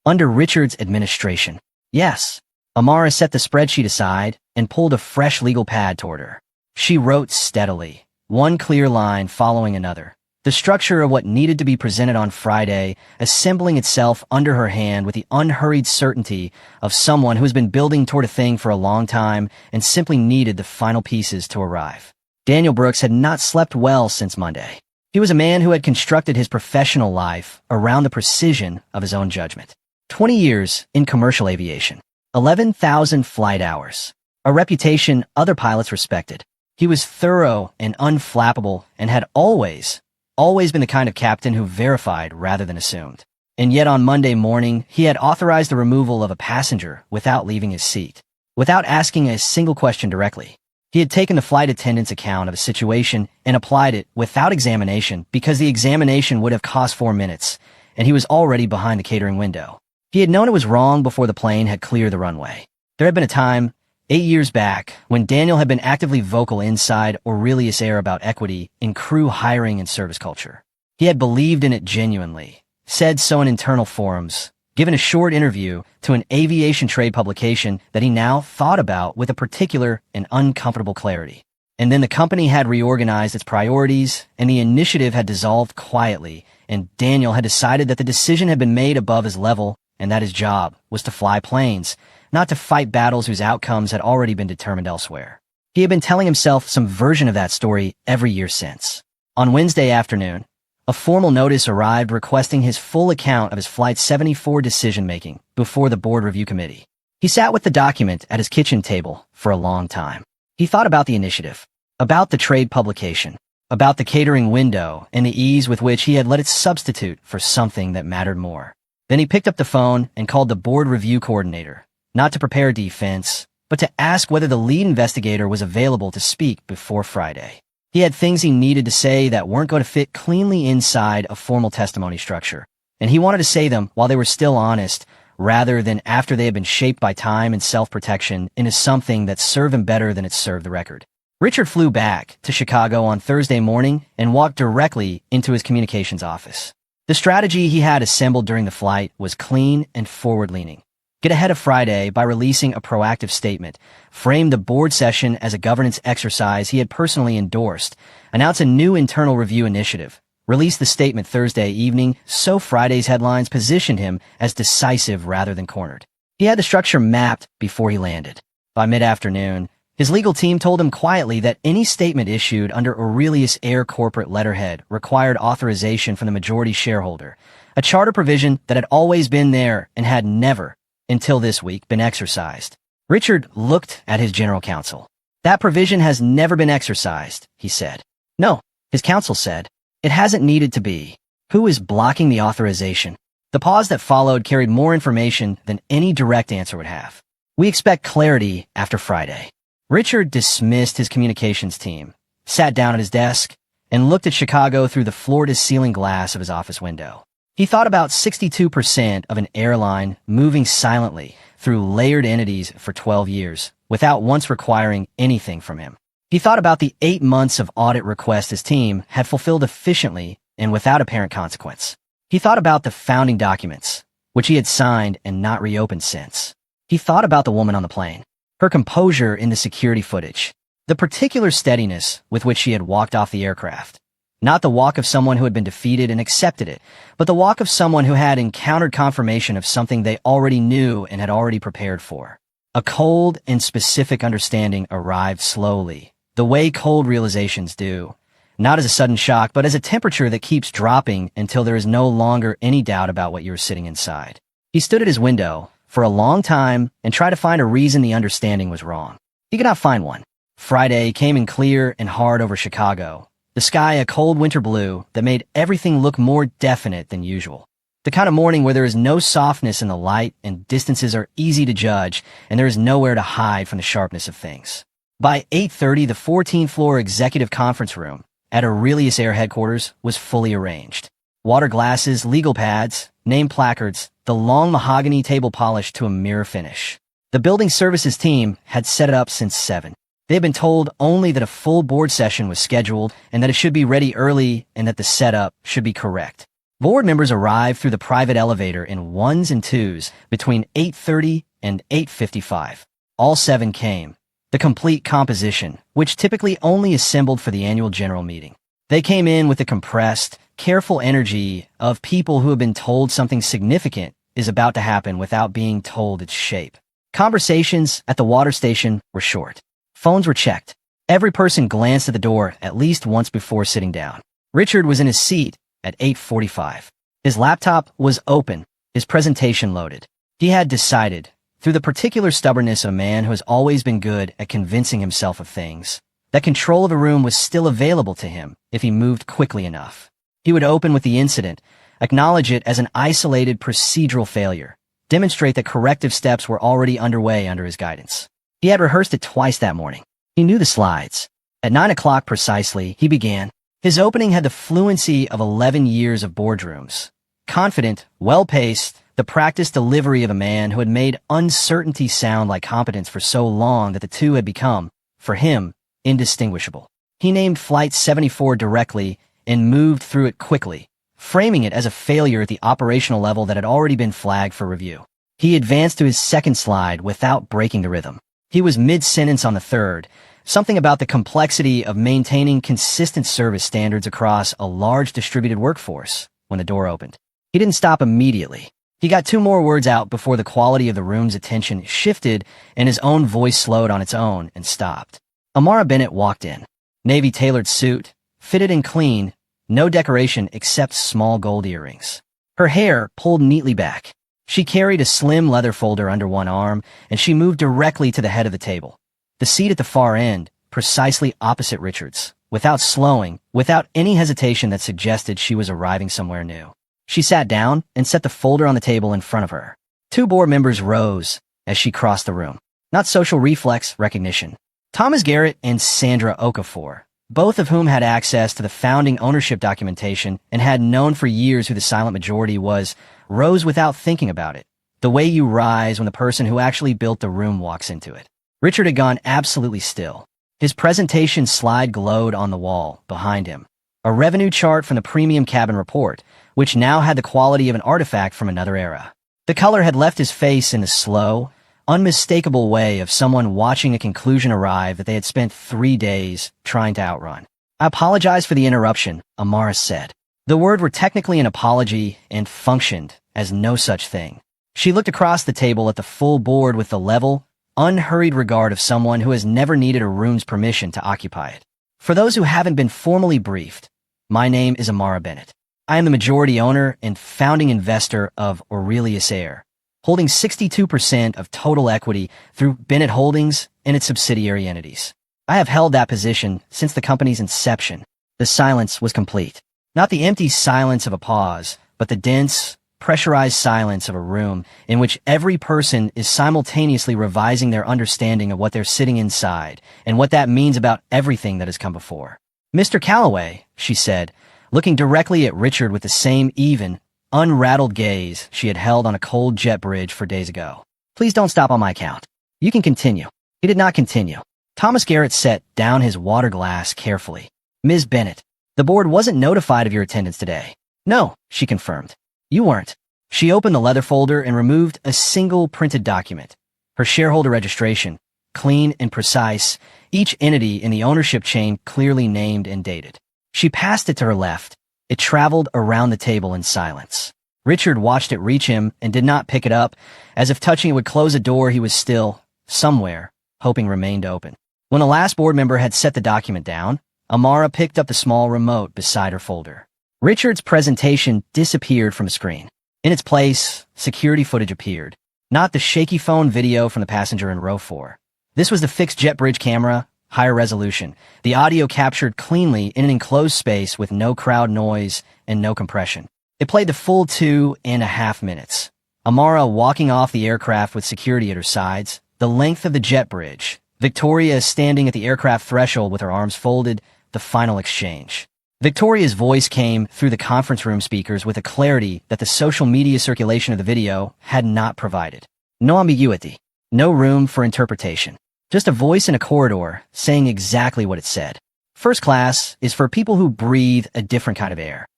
Under Richard's administration. Yes. Amara set the spreadsheet aside and pulled a fresh legal pad toward her. She wrote steadily, one clear line following another. The structure of what needed to be presented on Friday, assembling itself under her hand with the unhurried certainty of someone who has been building toward a thing for a long time and simply needed the final pieces to arrive. Daniel Brooks had not slept well since Monday. He was a man who had constructed his professional life around the precision of his own judgment. 20 years in commercial aviation. 11,000 flight hours. A reputation other pilots respected. He was thorough and unflappable and had always been the kind of captain who verified rather than assumed. And yet on Monday morning, he had authorized the removal of a passenger without leaving his seat, without asking a single question directly. He had taken the flight attendant's account of a situation and applied it without examination because the examination would have cost 4 minutes, and he was already behind the catering window. He had known it was wrong before the plane had cleared the runway. There had been a time, 8 years back, when Daniel had been actively vocal inside Aurelius Air about equity in crew hiring and service culture. He had believed in it genuinely, said so in internal forums, given a short interview to an aviation trade publication that he now thought about with a particular and uncomfortable clarity. And then the company had reorganized its priorities, and the initiative had dissolved quietly, and Daniel had decided that the decision had been made above his level, and that his job was to fly planes, not to fight battles whose outcomes had already been determined elsewhere. He had been telling himself some version of that story every year since. On Wednesday afternoon, a formal notice arrived requesting his full account of his Flight 74 decision-making before the board review committee. He sat with the document at his kitchen table for a long time. He thought about the initiative, about the trade publication, about the catering window and the ease with which he had let it substitute for something that mattered more. Then he picked up the phone and called the board review coordinator, not to prepare defense, but to ask whether the lead investigator was available to speak before Friday. He had things he needed to say that weren't going to fit cleanly inside a formal testimony structure, and he wanted to say them while they were still honest, rather than after they had been shaped by time and self-protection into something that served him better than it served the record. Richard flew back to Chicago on Thursday morning and walked directly into his communications office. The strategy he had assembled during the flight was clean and forward-leaning. Get ahead of Friday by releasing a proactive statement, frame the board session as a governance exercise he had personally endorsed, announce a new internal review initiative, release the statement Thursday evening so Friday's headlines positioned him as decisive rather than cornered. He had the structure mapped before he landed. By mid-afternoon, his legal team told him quietly that any statement issued under Aurelius Air corporate letterhead required authorization from the majority shareholder, a charter provision that had always been there and had never, until this week, been exercised. Richard looked at his general counsel. That provision has never been exercised, he said. No, his counsel said. It hasn't needed to be. Who is blocking the authorization? The pause that followed carried more information than any direct answer would have. We expect clarity after Friday. Richard dismissed his communications team, sat down at his desk, and looked at Chicago through the floor-to-ceiling glass of his office window. He thought about 62% of an airline moving silently through layered entities for 12 years without once requiring anything from him. He thought about the 8 months of audit requests his team had fulfilled efficiently and without apparent consequence. He thought about the founding documents, which he had signed and not reopened since. He thought about the woman on the plane, her composure in the security footage, the particular steadiness with which she had walked off the aircraft. Not the walk of someone who had been defeated and accepted it, but the walk of someone who had encountered confirmation of something they already knew and had already prepared for. A cold and specific understanding arrived slowly, the way cold realizations do, not as a sudden shock, but as a temperature that keeps dropping until there is no longer any doubt about what you are sitting inside. He stood at his window for a long time and tried to find a reason the understanding was wrong. He could not find one. Friday came in clear and hard over Chicago. The sky a cold winter blue that made everything look more definite than usual. The kind of morning where there is no softness in the light and distances are easy to judge and there is nowhere to hide from the sharpness of things. By 8:30, the 14th-floor executive conference room at Aurelius Air headquarters was fully arranged. Water glasses, legal pads, name placards, the long mahogany table polished to a mirror finish. The building services team had set it up since 7. They had been told only that a full board session was scheduled and that it should be ready early and that the setup should be correct. Board members arrived through the private elevator in ones and twos between 8:30 and 8:55. All 7 came. The complete composition, which typically only assembled for the annual general meeting. They came in with the compressed, careful energy of people who have been told something significant is about to happen without being told its shape. Conversations at the water station were short. Phones were checked. Every person glanced at the door at least once before sitting down. Richard was in his seat at 8:45. His laptop was open, his presentation loaded. He had decided, through the particular stubbornness of a man who has always been good at convincing himself of things, that control of a room was still available to him if he moved quickly enough. He would open with the incident, acknowledge it as an isolated procedural failure, demonstrate that corrective steps were already underway under his guidance. He had rehearsed it twice that morning. He knew the slides. At 9 o'clock precisely, he began. His opening had the fluency of 11 years of boardrooms, Confident, well-paced, the practiced delivery of a man who had made uncertainty sound like competence for so long that the two had become, for him, indistinguishable. He named Flight 74 directly and moved through it quickly, framing it as a failure at the operational level that had already been flagged for review. He advanced to his second slide without breaking the rhythm. He was mid-sentence on the third, something about the complexity of maintaining consistent service standards across a large distributed workforce, when the door opened. He didn't stop immediately. He got two more words out before the quality of the room's attention shifted and his own voice slowed on its own and stopped. Amara Bennett walked in. Navy-tailored suit, fitted and clean, no decoration except small gold earrings. Her hair pulled neatly back. She carried a slim leather folder under one arm, and she moved directly to the head of the table. The seat at the far end, precisely opposite Richard's, without slowing, without any hesitation that suggested she was arriving somewhere new. She sat down and set the folder on the table in front of her. Two board members rose as she crossed the room. Not social reflex recognition. Thomas Garrett and Sandra Okafor, both of whom had access to the founding ownership documentation and had known for years who the silent majority was, rose without thinking about it, the way you rise when the person who actually built the room walks into it. Richard had gone absolutely still. His presentation slide glowed on the wall behind him. A revenue chart from the premium cabin report, which now had the quality of an artifact from another era. The color had left his face in the slow, unmistakable way of someone watching a conclusion arrive that they had spent 3 days trying to outrun. "I apologize for the interruption," Amara said. The word were technically an apology and functioned as no such thing. She looked across the table at the full board with the level, unhurried regard of someone who has never needed a room's permission to occupy it. "For those who haven't been formally briefed, my name is Amara Bennett. I am the majority owner and founding investor of Aurelius Air, holding 62% of total equity through Bennett Holdings and its subsidiary entities. I have held that position since the company's inception." The silence was complete. Not the empty silence of a pause, but the dense, pressurized silence of a room in which every person is simultaneously revising their understanding of what they're sitting inside and what that means about everything that has come before. "Mr. Calloway," she said, looking directly at Richard with the same even, unrattled gaze she had held on a cold jet bridge 4 days ago. "Please don't stop on my account. You can continue." He did not continue. Thomas Garrett set down his water glass carefully. "Ms. Bennett, the board wasn't notified of your attendance today." "No," she confirmed. "You weren't." She opened the leather folder and removed a single printed document. Her shareholder registration, clean and precise, each entity in the ownership chain clearly named and dated. She passed it to her left. It traveled around the table in silence. Richard watched it reach him and did not pick it up, as if touching it would close a door he was still, somewhere, hoping remained open. When the last board member had set the document down, Amara picked up the small remote beside her folder. Richard's presentation disappeared from the screen. In its place, security footage appeared. Not the shaky phone video from the passenger in row 4. This was the fixed jet bridge camera, higher resolution. The audio captured cleanly in an enclosed space with no crowd noise and no compression. It played the full 2.5 minutes. Amara walking off the aircraft with security at her sides, the length of the jet bridge. Victoria standing at the aircraft threshold with her arms folded, the final exchange. Victoria's voice came through the conference room speakers with a clarity that the social media circulation of the video had not provided. No ambiguity. No room for interpretation. Just a voice in a corridor saying exactly what it said. "First class is for people who breathe a different kind of air."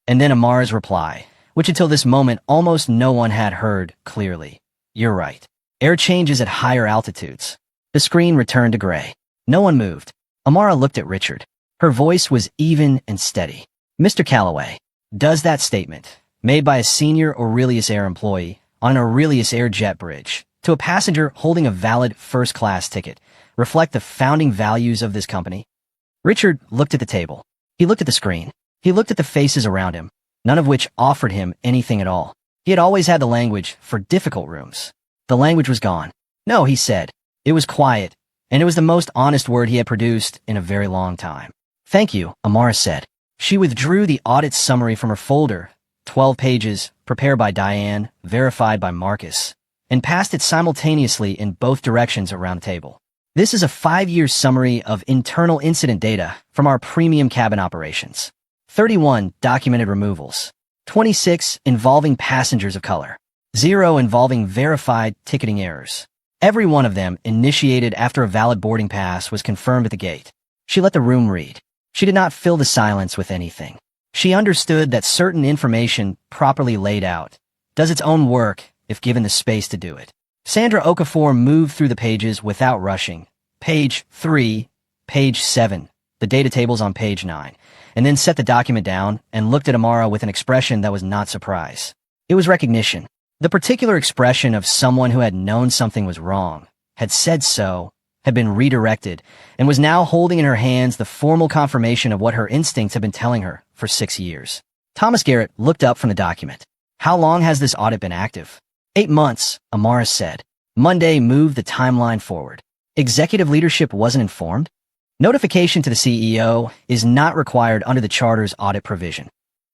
And then Amara's reply, which until this moment almost no one had heard clearly. "You're right. Air changes at higher altitudes." The screen returned to gray. No one moved. Amara looked at Richard. Her voice was even and steady. "Mr. Calloway, does that statement, made by a senior Aurelius Air employee on an Aurelius Air jet bridge, to a passenger holding a valid first-class ticket, reflect the founding values of this company?" Richard looked at the table. He looked at the screen. He looked at the faces around him, none of which offered him anything at all. He had always had the language for difficult rooms. The language was gone. "No," he said. It was quiet, and it was the most honest word he had produced in a very long time. "Thank you," Amara said. She withdrew the audit summary from her folder, 12 pages, prepared by Diane, verified by Marcus, and passed it simultaneously in both directions around the table. "This is a 5-year summary of internal incident data from our premium cabin operations. 31 documented removals. 26 involving passengers of color. 0 involving verified ticketing errors. Every one of them initiated after a valid boarding pass was confirmed at the gate. She let the room read. She did not fill the silence with anything. She understood that certain information, properly laid out, does its own work if given the space to do it. Sandra Okafor moved through the pages without rushing. Page 3, page 7, the data tables on page 9, and then set the document down and looked at Amara with an expression that was not surprise. It was recognition. The particular expression of someone who had known something was wrong, had said so, had been redirected, and was now holding in her hands the formal confirmation of what her instincts had been telling her for 6 years. Thomas Garrett looked up from the document. How long has this audit been active? 8 months, Amara said. Monday moved the timeline forward. Executive leadership wasn't informed? Notification to the CEO is not required under the Charter's audit provision.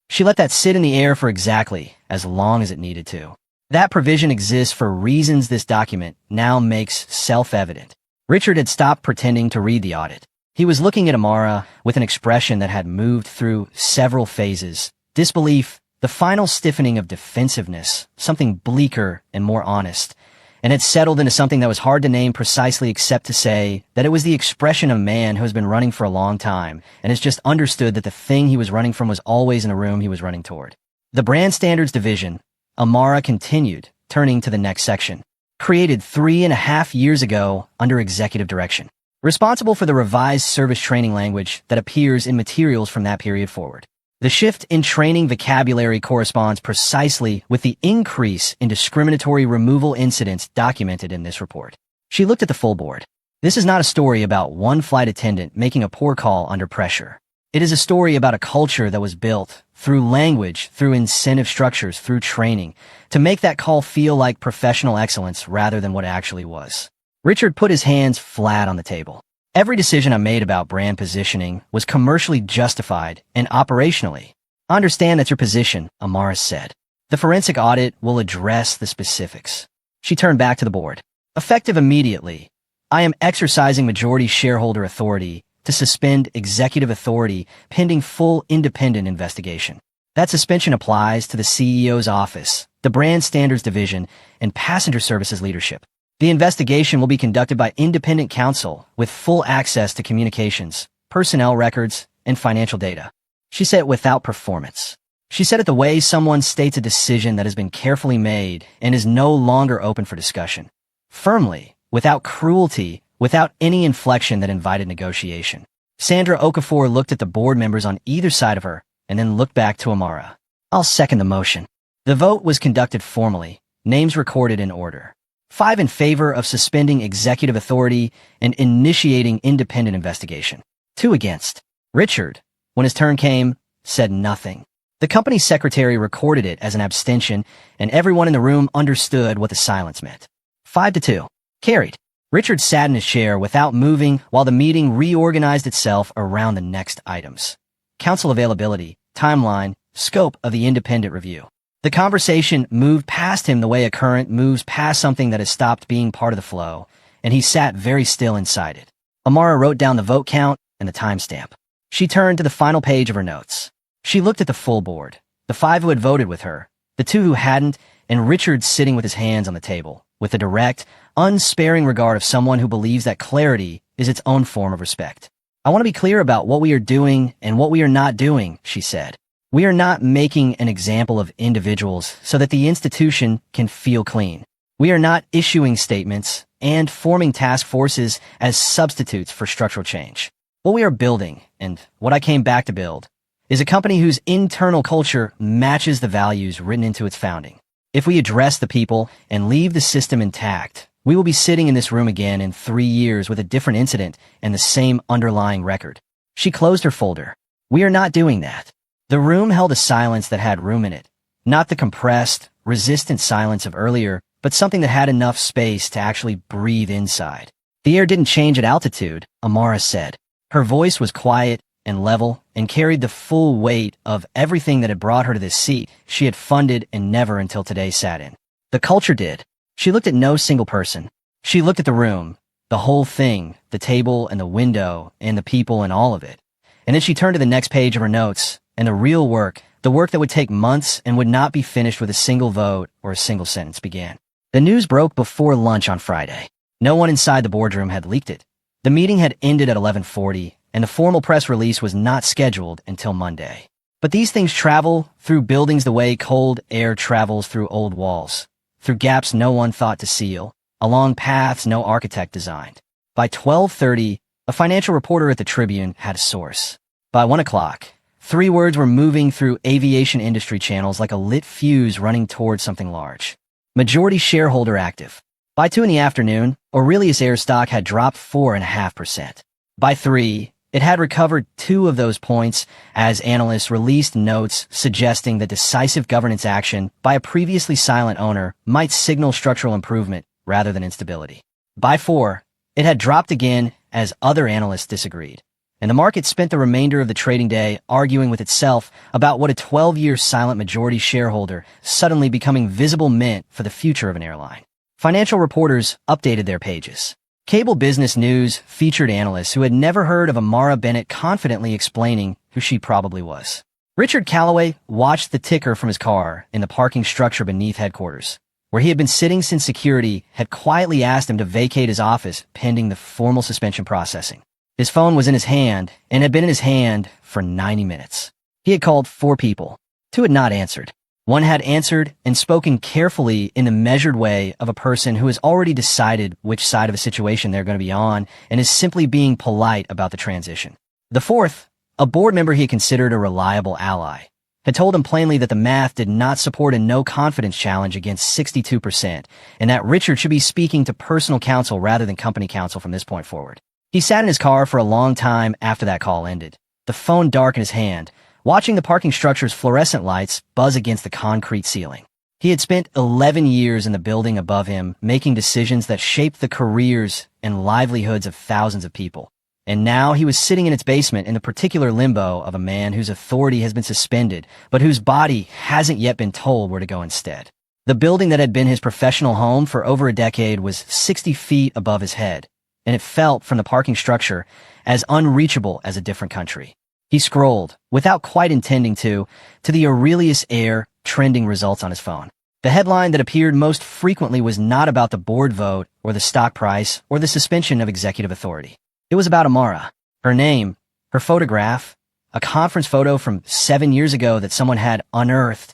She let that sit in the air for exactly as long as it needed to. That provision exists for reasons this document now makes self-evident. Richard had stopped pretending to read the audit. He was looking at Amara with an expression that had moved through several phases. Disbelief, the final stiffening of defensiveness, something bleaker and more honest, and had settled into something that was hard to name precisely except to say that it was the expression of a man who has been running for a long time and has just understood that the thing he was running from was always in the room he was running toward. The Brand Standards Division, Amara continued, turning to the next section, created 3.5 years ago under executive direction, responsible for the revised service training language that appears in materials from that period forward. The shift in training vocabulary corresponds precisely with the increase in discriminatory removal incidents documented in this report. She looked at the full board. This is not a story about one flight attendant making a poor call under pressure. It is a story about a culture that was built through language, through incentive structures, through training, to make that call feel like professional excellence rather than what it actually was. Richard put his hands flat on the table. Every decision I made about brand positioning was commercially justified and operationally. I understand that's your position, Amara said. The forensic audit will address the specifics. She turned back to the board. Effective immediately, I am exercising majority shareholder authority to suspend executive authority pending full independent investigation. That suspension applies to the CEO's office, the Brand Standards Division, and Passenger Services leadership. The investigation will be conducted by independent counsel with full access to communications, personnel records, and financial data. She said it without performance. She said it the way someone states a decision that has been carefully made and is no longer open for discussion. Firmly, without cruelty, without any inflection that invited negotiation. Sandra Okafor looked at the board members on either side of her and then looked back to Amara. I'll second the motion. The vote was conducted formally, names recorded in order. 5 in favor of suspending executive authority and initiating independent investigation. 2 against. Richard, when his turn came, said nothing. The company secretary recorded it as an abstention, and everyone in the room understood what the silence meant. 5-2. Carried. Richard sat in his chair without moving while the meeting reorganized itself around the next items. Council availability, timeline, scope of the independent review. The conversation moved past him the way a current moves past something that has stopped being part of the flow, and he sat very still inside it. Amara wrote down the vote count and the timestamp. She turned to the final page of her notes. She looked at the full board, the 5 who had voted with her, the 2 who hadn't, and Richard sitting with his hands on the table, with the direct, unsparing regard of someone who believes that clarity is its own form of respect. I want to be clear about what we are doing and what we are not doing, she said. We are not making an example of individuals so that the institution can feel clean. We are not issuing statements and forming task forces as substitutes for structural change. What we are building, and what I came back to build, is a company whose internal culture matches the values written into its founding. If we address the people and leave the system intact, we will be sitting in this room again in 3 years with a different incident and the same underlying record. She closed her folder. We are not doing that. The room held a silence that had room in it. Not the compressed, resistant silence of earlier, but something that had enough space to actually breathe inside. The air didn't change at altitude, Amara said. Her voice was quiet and level and carried the full weight of everything that had brought her to this seat she had funded and never until today sat in. The culture did. She looked at no single person. She looked at the room, the whole thing, the table and the window and the people and all of it. And then she turned to the next page of her notes, and the real work The work that would take months and would not be finished with a single vote or a single sentence began. The news broke before lunch on Friday. No one inside the boardroom had leaked it. The meeting had ended at 11:40, and the formal press release was not scheduled until Monday. But these things travel through buildings the way cold air travels through old walls, through gaps no one thought to seal, along paths no architect designed. By 12:30, a financial reporter at the Tribune had a source. By 1 o'clock, 3 words were moving through aviation industry channels like a lit fuse running towards something large. Majority shareholder active. By 2 in the afternoon, Aurelius Air stock had dropped 4.5%. By 3, it had recovered 2 of those points as analysts released notes suggesting that decisive governance action by a previously silent owner might signal structural improvement rather than instability. By 4, it had dropped again as other analysts disagreed, and the market spent the remainder of the trading day arguing with itself about what a 12-year silent majority shareholder suddenly becoming visible meant for the future of an airline. Financial reporters updated their pages. Cable business news featured analysts who had never heard of Amara Bennett confidently explaining who she probably was. Richard Calloway watched the ticker from his car in the parking structure beneath headquarters, where he had been sitting since security had quietly asked him to vacate his office pending the formal suspension processing. His phone was in his hand and had been in his hand for 90 minutes. He had called 4 people. 2 had not answered. 1 had answered and spoken carefully in the measured way of a person who has already decided which side of a situation they're going to be on and is simply being polite about the transition. The 4th, a board member he had considered a reliable ally, had told him plainly that the math did not support a no-confidence challenge against 62% and that Richard should be speaking to personal counsel rather than company counsel from this point forward. He sat in his car for a long time after that call ended, the phone dark in his hand, watching the parking structure's fluorescent lights buzz against the concrete ceiling. He had spent 11 years in the building above him, making decisions that shaped the careers and livelihoods of thousands of people. And now he was sitting in its basement in the particular limbo of a man whose authority has been suspended, but whose body hasn't yet been told where to go instead. The building that had been his professional home for over a decade was 60 feet above his head, and it felt from the parking structure as unreachable as a different country. He scrolled, without quite intending to the Aurelius Air trending results on his phone. The headline that appeared most frequently was not about the board vote or the stock price or the suspension of executive authority. It was about Amara, her name, her photograph, a conference photo from 7 years ago that someone had unearthed,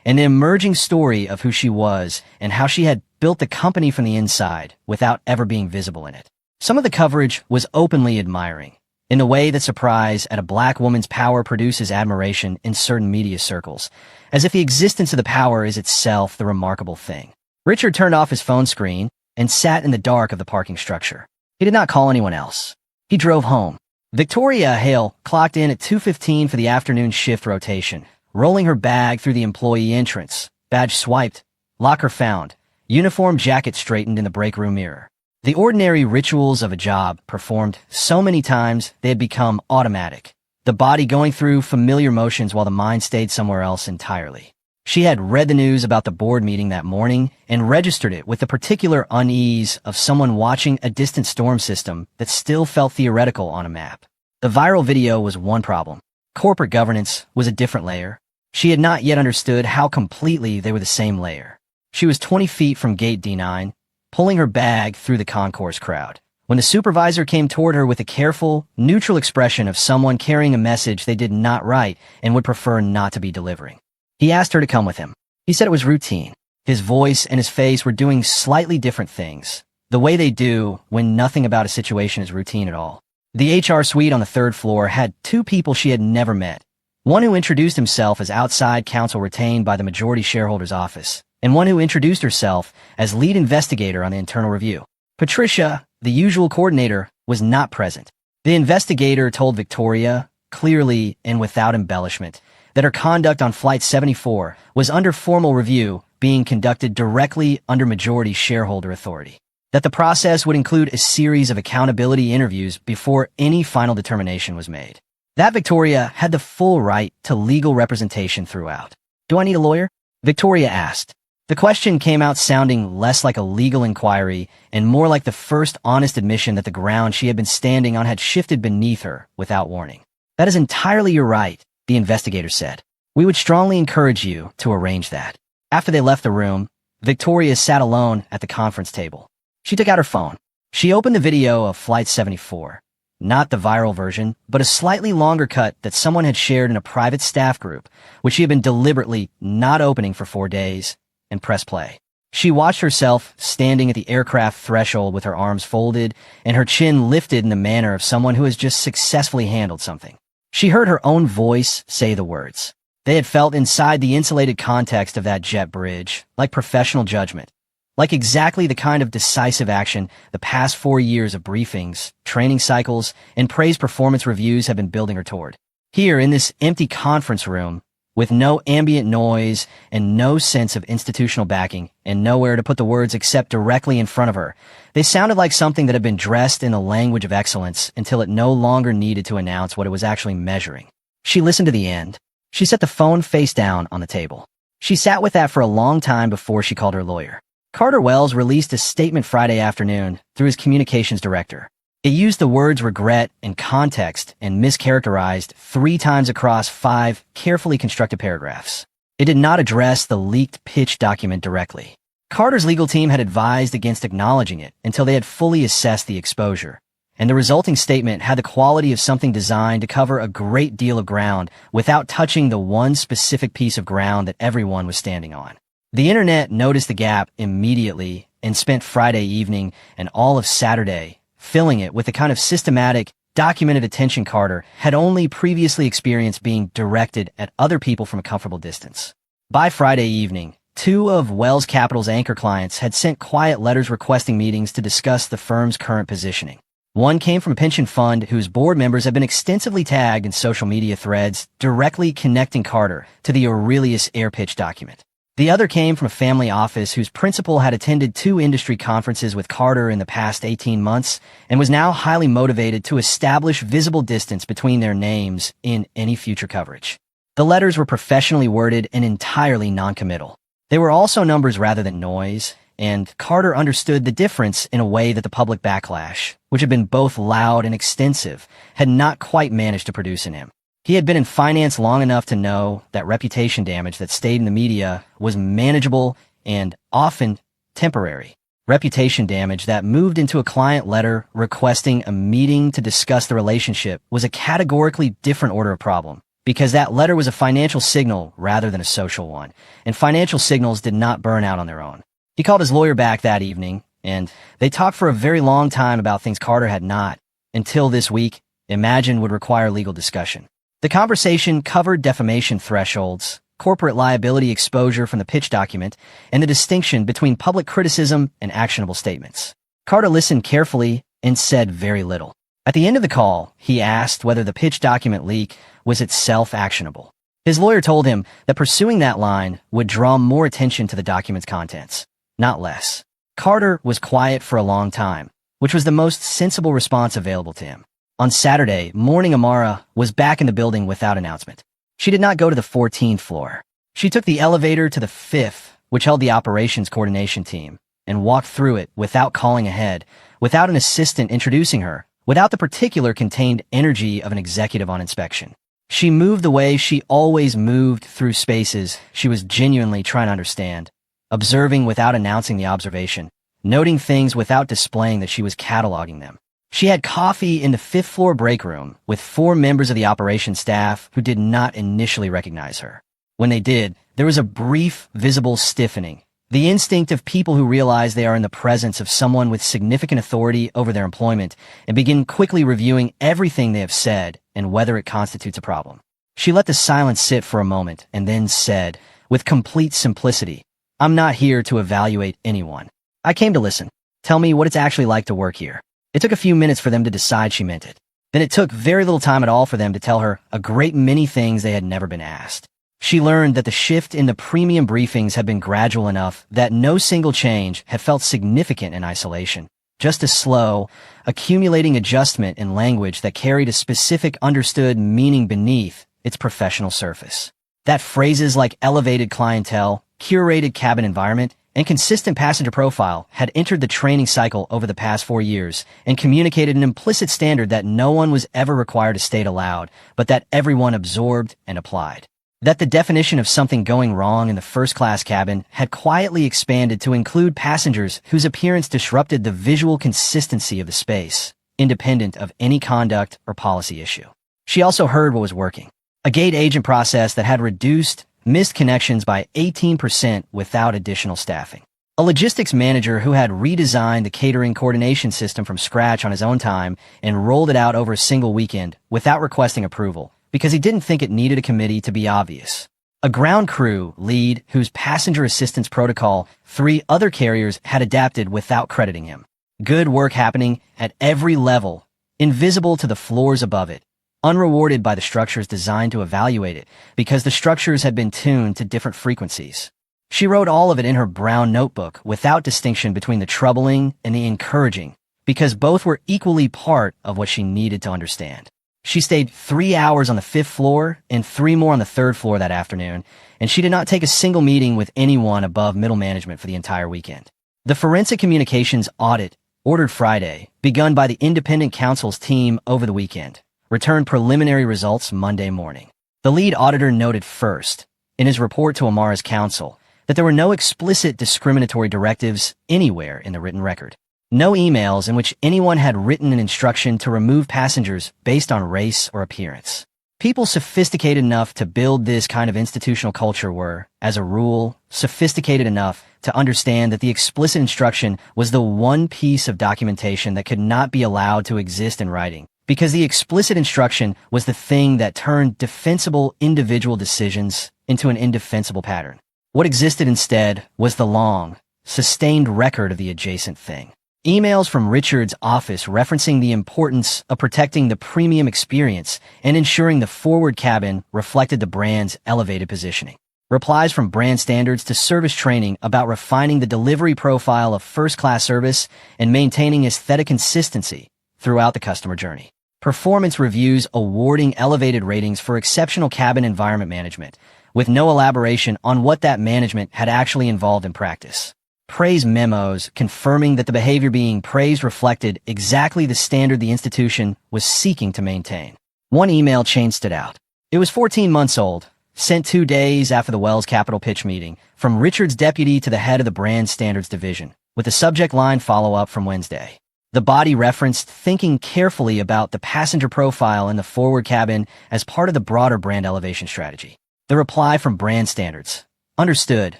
and the emerging story of who she was and how she had built the company from the inside without ever being visible in it. Some of the coverage was openly admiring, in the way that surprise at a black woman's power produces admiration in certain media circles, as if the existence of the power is itself the remarkable thing. Richard turned off his phone screen and sat in the dark of the parking structure. He did not call anyone else. He drove home. Victoria Hale clocked in at 2:15 for the afternoon shift rotation, rolling her bag through the employee entrance, badge swiped, locker found, uniform jacket straightened in the break room mirror. The ordinary rituals of a job performed so many times they had become automatic, the body going through familiar motions while the mind stayed somewhere else entirely. She had read the news about the board meeting that morning and registered it with the particular unease of someone watching a distant storm system that still felt theoretical on a map. The viral video was one problem. Corporate governance was a different layer. She had not yet understood how completely they were the same layer. She was 20 feet from gate D9, pulling her bag through the concourse crowd, when the supervisor came toward her with a careful, neutral expression of someone carrying a message they did not write and would prefer not to be delivering. He asked her to come with him. He said it was routine. His voice and his face were doing slightly different things, the way they do when nothing about a situation is routine at all. The HR suite on the 3rd floor had 2 people she had never met, one who introduced himself as outside counsel retained by the majority shareholder's office, and one who introduced herself as lead investigator on the internal review. Patricia, the usual coordinator, was not present. The investigator told Victoria, clearly and without embellishment, that her conduct on Flight 74 was under formal review, being conducted directly under majority shareholder authority. That the process would include a series of accountability interviews before any final determination was made. That Victoria had the full right to legal representation throughout. "Do I need a lawyer?" Victoria asked. The question came out sounding less like a legal inquiry and more like the first honest admission that the ground she had been standing on had shifted beneath her without warning. "That is entirely your right," the investigator said. We would strongly encourage you to arrange that. After they left the room, Victoria sat alone at the conference table. She took out her phone. She opened the video of Flight 74. Not the viral version, but a slightly longer cut that someone had shared in a private staff group, which she had been deliberately not opening for 4 days, and pressed play. She watched herself standing at the aircraft threshold with her arms folded and her chin lifted in the manner of someone who has just successfully handled something. She heard her own voice say the words. They had felt inside the insulated context of that jet bridge, like professional judgment, like exactly the kind of decisive action the past 4 years of briefings, training cycles, and praise performance reviews have been building her toward. Here, in this empty conference room, with no ambient noise and no sense of institutional backing and nowhere to put the words except directly in front of her, they sounded like something that had been dressed in the language of excellence until it no longer needed to announce what it was actually measuring. She listened to the end. She set the phone face down on the table. She sat with that for a long time before she called her lawyer. Carter Wells released a statement Friday afternoon through his communications director. It used the words regret and context and mischaracterized 3 times across 5 carefully constructed paragraphs. It did not address the leaked pitch document directly. Carter's legal team had advised against acknowledging it until they had fully assessed the exposure, and the resulting statement had the quality of something designed to cover a great deal of ground without touching the one specific piece of ground that everyone was standing on. The internet noticed the gap immediately and spent Friday evening and all of Saturday filling it with the kind of systematic, documented attention Carter had only previously experienced being directed at other people from a comfortable distance. By Friday evening, 2 of Wells Capital's anchor clients had sent quiet letters requesting meetings to discuss the firm's current positioning. One came from a pension fund whose board members have been extensively tagged in social media threads directly connecting Carter to the Aurelius air pitch document. The other came from a family office whose principal had attended 2 industry conferences with Carter in the past 18 months and was now highly motivated to establish visible distance between their names in any future coverage. The letters were professionally worded and entirely non-committal. They were also numbers rather than noise, and Carter understood the difference in a way that the public backlash, which had been both loud and extensive, had not quite managed to produce in him. He had been in finance long enough to know that reputation damage that stayed in the media was manageable and often temporary. Reputation damage that moved into a client letter requesting a meeting to discuss the relationship was a categorically different order of problem, because that letter was a financial signal rather than a social one, and financial signals did not burn out on their own. He called his lawyer back that evening, and they talked for a very long time about things Carter had not, until this week, imagined would require legal discussion. The conversation covered defamation thresholds, corporate liability exposure from the pitch document, and the distinction between public criticism and actionable statements. Carter listened carefully and said very little. At the end of the call, he asked whether the pitch document leak was itself actionable. His lawyer told him that pursuing that line would draw more attention to the document's contents, not less. Carter was quiet for a long time, which was the most sensible response available to him. On Saturday morning, Amara was back in the building without announcement. She did not go to the 14th floor. She took the elevator to the 5th, which held the operations coordination team, and walked through it without calling ahead, without an assistant introducing her, without the particular contained energy of an executive on inspection. She moved the way she always moved through spaces she was genuinely trying to understand, observing without announcing the observation, noting things without displaying that she was cataloging them. She had coffee in the 5th floor break room with 4 members of the operations staff who did not initially recognize her. When they did, there was a brief, visible stiffening, the instinct of people who realize they are in the presence of someone with significant authority over their employment and begin quickly reviewing everything they have said and whether it constitutes a problem. She let the silence sit for a moment and then said, with complete simplicity, "I'm not here to evaluate anyone. I came to listen. Tell me what it's actually like to work here." It took a few minutes for them to decide she meant it. Then it took very little time at all for them to tell her a great many things they had never been asked. She learned that the shift in the premium briefings had been gradual enough that no single change had felt significant in isolation, just a slow, accumulating adjustment in language that carried a specific understood meaning beneath its professional surface. That phrases like elevated clientele, curated cabin environment, and consistent passenger profile had entered the training cycle over the past 4 years and communicated an implicit standard that no one was ever required to state aloud, but that everyone absorbed and applied. That the definition of something going wrong in the first-class cabin had quietly expanded to include passengers whose appearance disrupted the visual consistency of the space, independent of any conduct or policy issue. She also heard what was working. A gate agent process that had reduced missed connections by 18% without additional staffing. A logistics manager who had redesigned the catering coordination system from scratch on his own time and rolled it out over a single weekend without requesting approval, because he didn't think it needed a committee to be obvious. A ground crew lead whose passenger assistance protocol 3 other carriers had adapted without crediting him. Good work happening at every level, invisible to the floors above it, unrewarded by the structures designed to evaluate it, because the structures had been tuned to different frequencies. She wrote all of it in her brown notebook without distinction between the troubling and the encouraging, because both were equally part of what she needed to understand. She stayed 3 hours on the 5th floor and 3 more on the 3rd floor that afternoon, and she did not take a single meeting with anyone above middle management for the entire weekend. The forensic communications audit, ordered Friday, begun by the independent counsel's team over the weekend, returned preliminary results Monday morning. The lead auditor noted first, in his report to Amara's counsel, that there were no explicit discriminatory directives anywhere in the written record. No emails in which anyone had written an instruction to remove passengers based on race or appearance. People sophisticated enough to build this kind of institutional culture were, as a rule, sophisticated enough to understand that the explicit instruction was the one piece of documentation that could not be allowed to exist in writing, because the explicit instruction was the thing that turned defensible individual decisions into an indefensible pattern. What existed instead was the long, sustained record of the adjacent thing. Emails from Richard's office referencing the importance of protecting the premium experience and ensuring the forward cabin reflected the brand's elevated positioning. Replies from brand standards to service training about refining the delivery profile of first-class service and maintaining aesthetic consistency throughout the customer journey. Performance reviews awarding elevated ratings for exceptional cabin environment management, with no elaboration on what that management had actually involved in practice. Praise memos confirming that the behavior being praised reflected exactly the standard the institution was seeking to maintain. One email chain stood out. It was 14 months old, sent 2 days after the Wells Capital pitch meeting, from Richard's deputy to the head of the brand standards division, with the subject line follow-up from Wednesday. The body referenced thinking carefully about the passenger profile in the forward cabin as part of the broader brand elevation strategy. The reply from brand standards. Understood.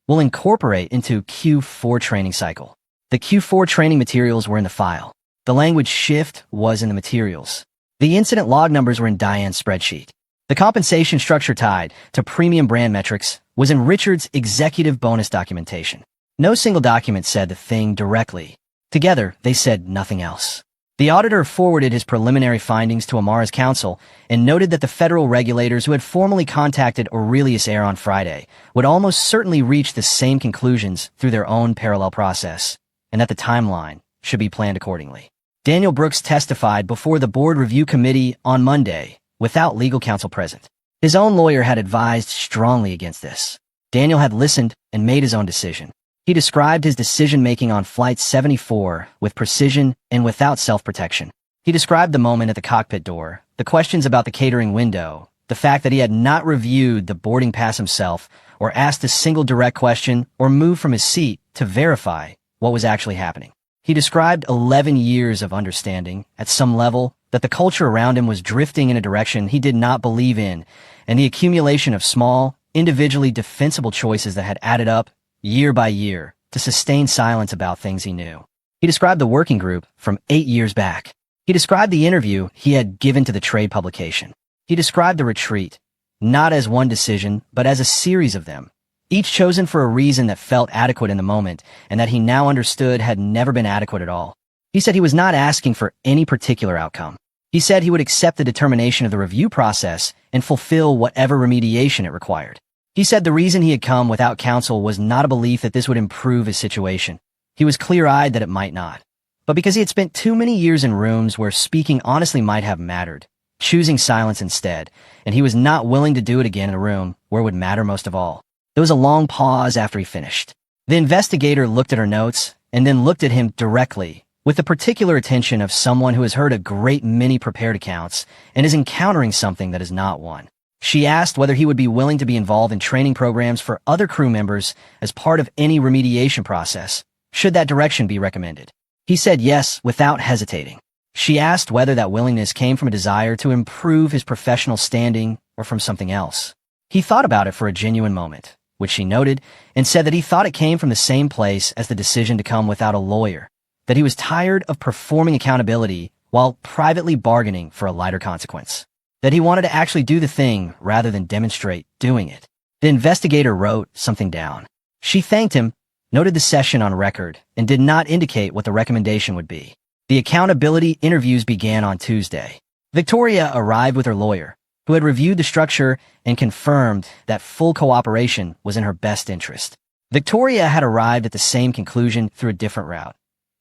Will incorporate into Q4 training cycle. The Q4 training materials were in the file. The language shift was in the materials. The incident log numbers were in Diane's spreadsheet. The compensation structure tied to premium brand metrics was in Richard's executive bonus documentation. No single document said the thing directly. Together, they said nothing else. The auditor forwarded his preliminary findings to Amara's counsel and noted that the federal regulators who had formally contacted Aurelius Air on Friday would almost certainly reach the same conclusions through their own parallel process, and that the timeline should be planned accordingly. Daniel Brooks testified before the board review committee on Monday, without legal counsel present. His own lawyer had advised strongly against this. Daniel had listened and made his own decision. He described his decision-making on Flight 74 with precision and without self-protection. He described the moment at the cockpit door, the questions about the catering window, the fact that he had not reviewed the boarding pass himself or asked a single direct question or moved from his seat to verify what was actually happening. He described 11 years of understanding, at some level, that the culture around him was drifting in a direction he did not believe in, and the accumulation of small, individually defensible choices that had added up year by year, to sustain silence about things he knew. He described the working group from 8 years back. He described the interview he had given to the trade publication. He described the retreat, not as one decision, but as a series of them, each chosen for a reason that felt adequate in the moment, and that he now understood had never been adequate at all. He said he was not asking for any particular outcome. He said he would accept the determination of the review process and fulfill whatever remediation it required. He said the reason he had come without counsel was not a belief that this would improve his situation. He was clear-eyed that it might not, but because he had spent too many years in rooms where speaking honestly might have mattered, choosing silence instead, and he was not willing to do it again in a room where it would matter most of all. There was a long pause after he finished. The investigator looked at her notes and then looked at him directly, with the particular attention of someone who has heard a great many prepared accounts and is encountering something that is not one. She asked whether he would be willing to be involved in training programs for other crew members as part of any remediation process, should that direction be recommended. He said yes without hesitating. She asked whether that willingness came from a desire to improve his professional standing or from something else. He thought about it for a genuine moment, which she noted, and said that he thought it came from the same place as the decision to come without a lawyer, that he was tired of performing accountability while privately bargaining for a lighter consequence, that he wanted to actually do the thing rather than demonstrate doing it. The investigator wrote something down. She thanked him, noted the session on record, and did not indicate what the recommendation would be. The accountability interviews began on Tuesday. Victoria arrived with her lawyer, who had reviewed the structure and confirmed that full cooperation was in her best interest. Victoria had arrived at the same conclusion through a different route.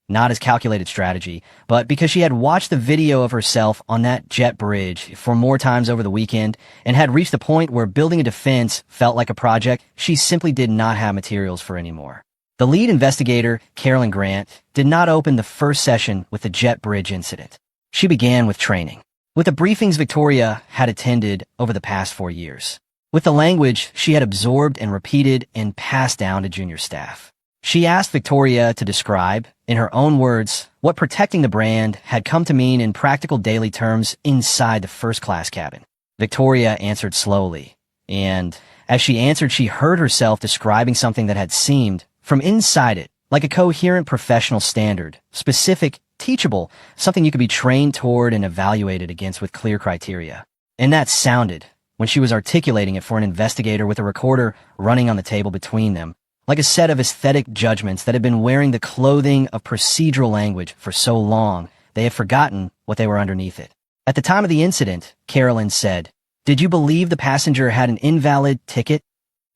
Not as calculated strategy, but because she had watched the video of herself on that jet bridge for more times over the weekend and had reached the point where building a defense felt like a project she simply did not have materials for anymore. The lead investigator, Carolyn Grant, did not open the first session with the jet bridge incident. She began with training, with the briefings Victoria had attended over the past 4 years, with the language she had absorbed and repeated and passed down to junior staff. She asked Victoria to describe, in her own words, what protecting the brand had come to mean in practical daily terms inside the first-class cabin. Victoria answered slowly, and as she answered, she heard herself describing something that had seemed, from inside it, like a coherent professional standard, specific, teachable, something you could be trained toward and evaluated against with clear criteria. And that sounded, when she was articulating it for an investigator with a recorder running on the table between them, like a set of aesthetic judgments that had been wearing the clothing of procedural language for so long they had forgotten what they were underneath it. At the time of the incident, Carolyn said, "Did you believe the passenger had an invalid ticket?"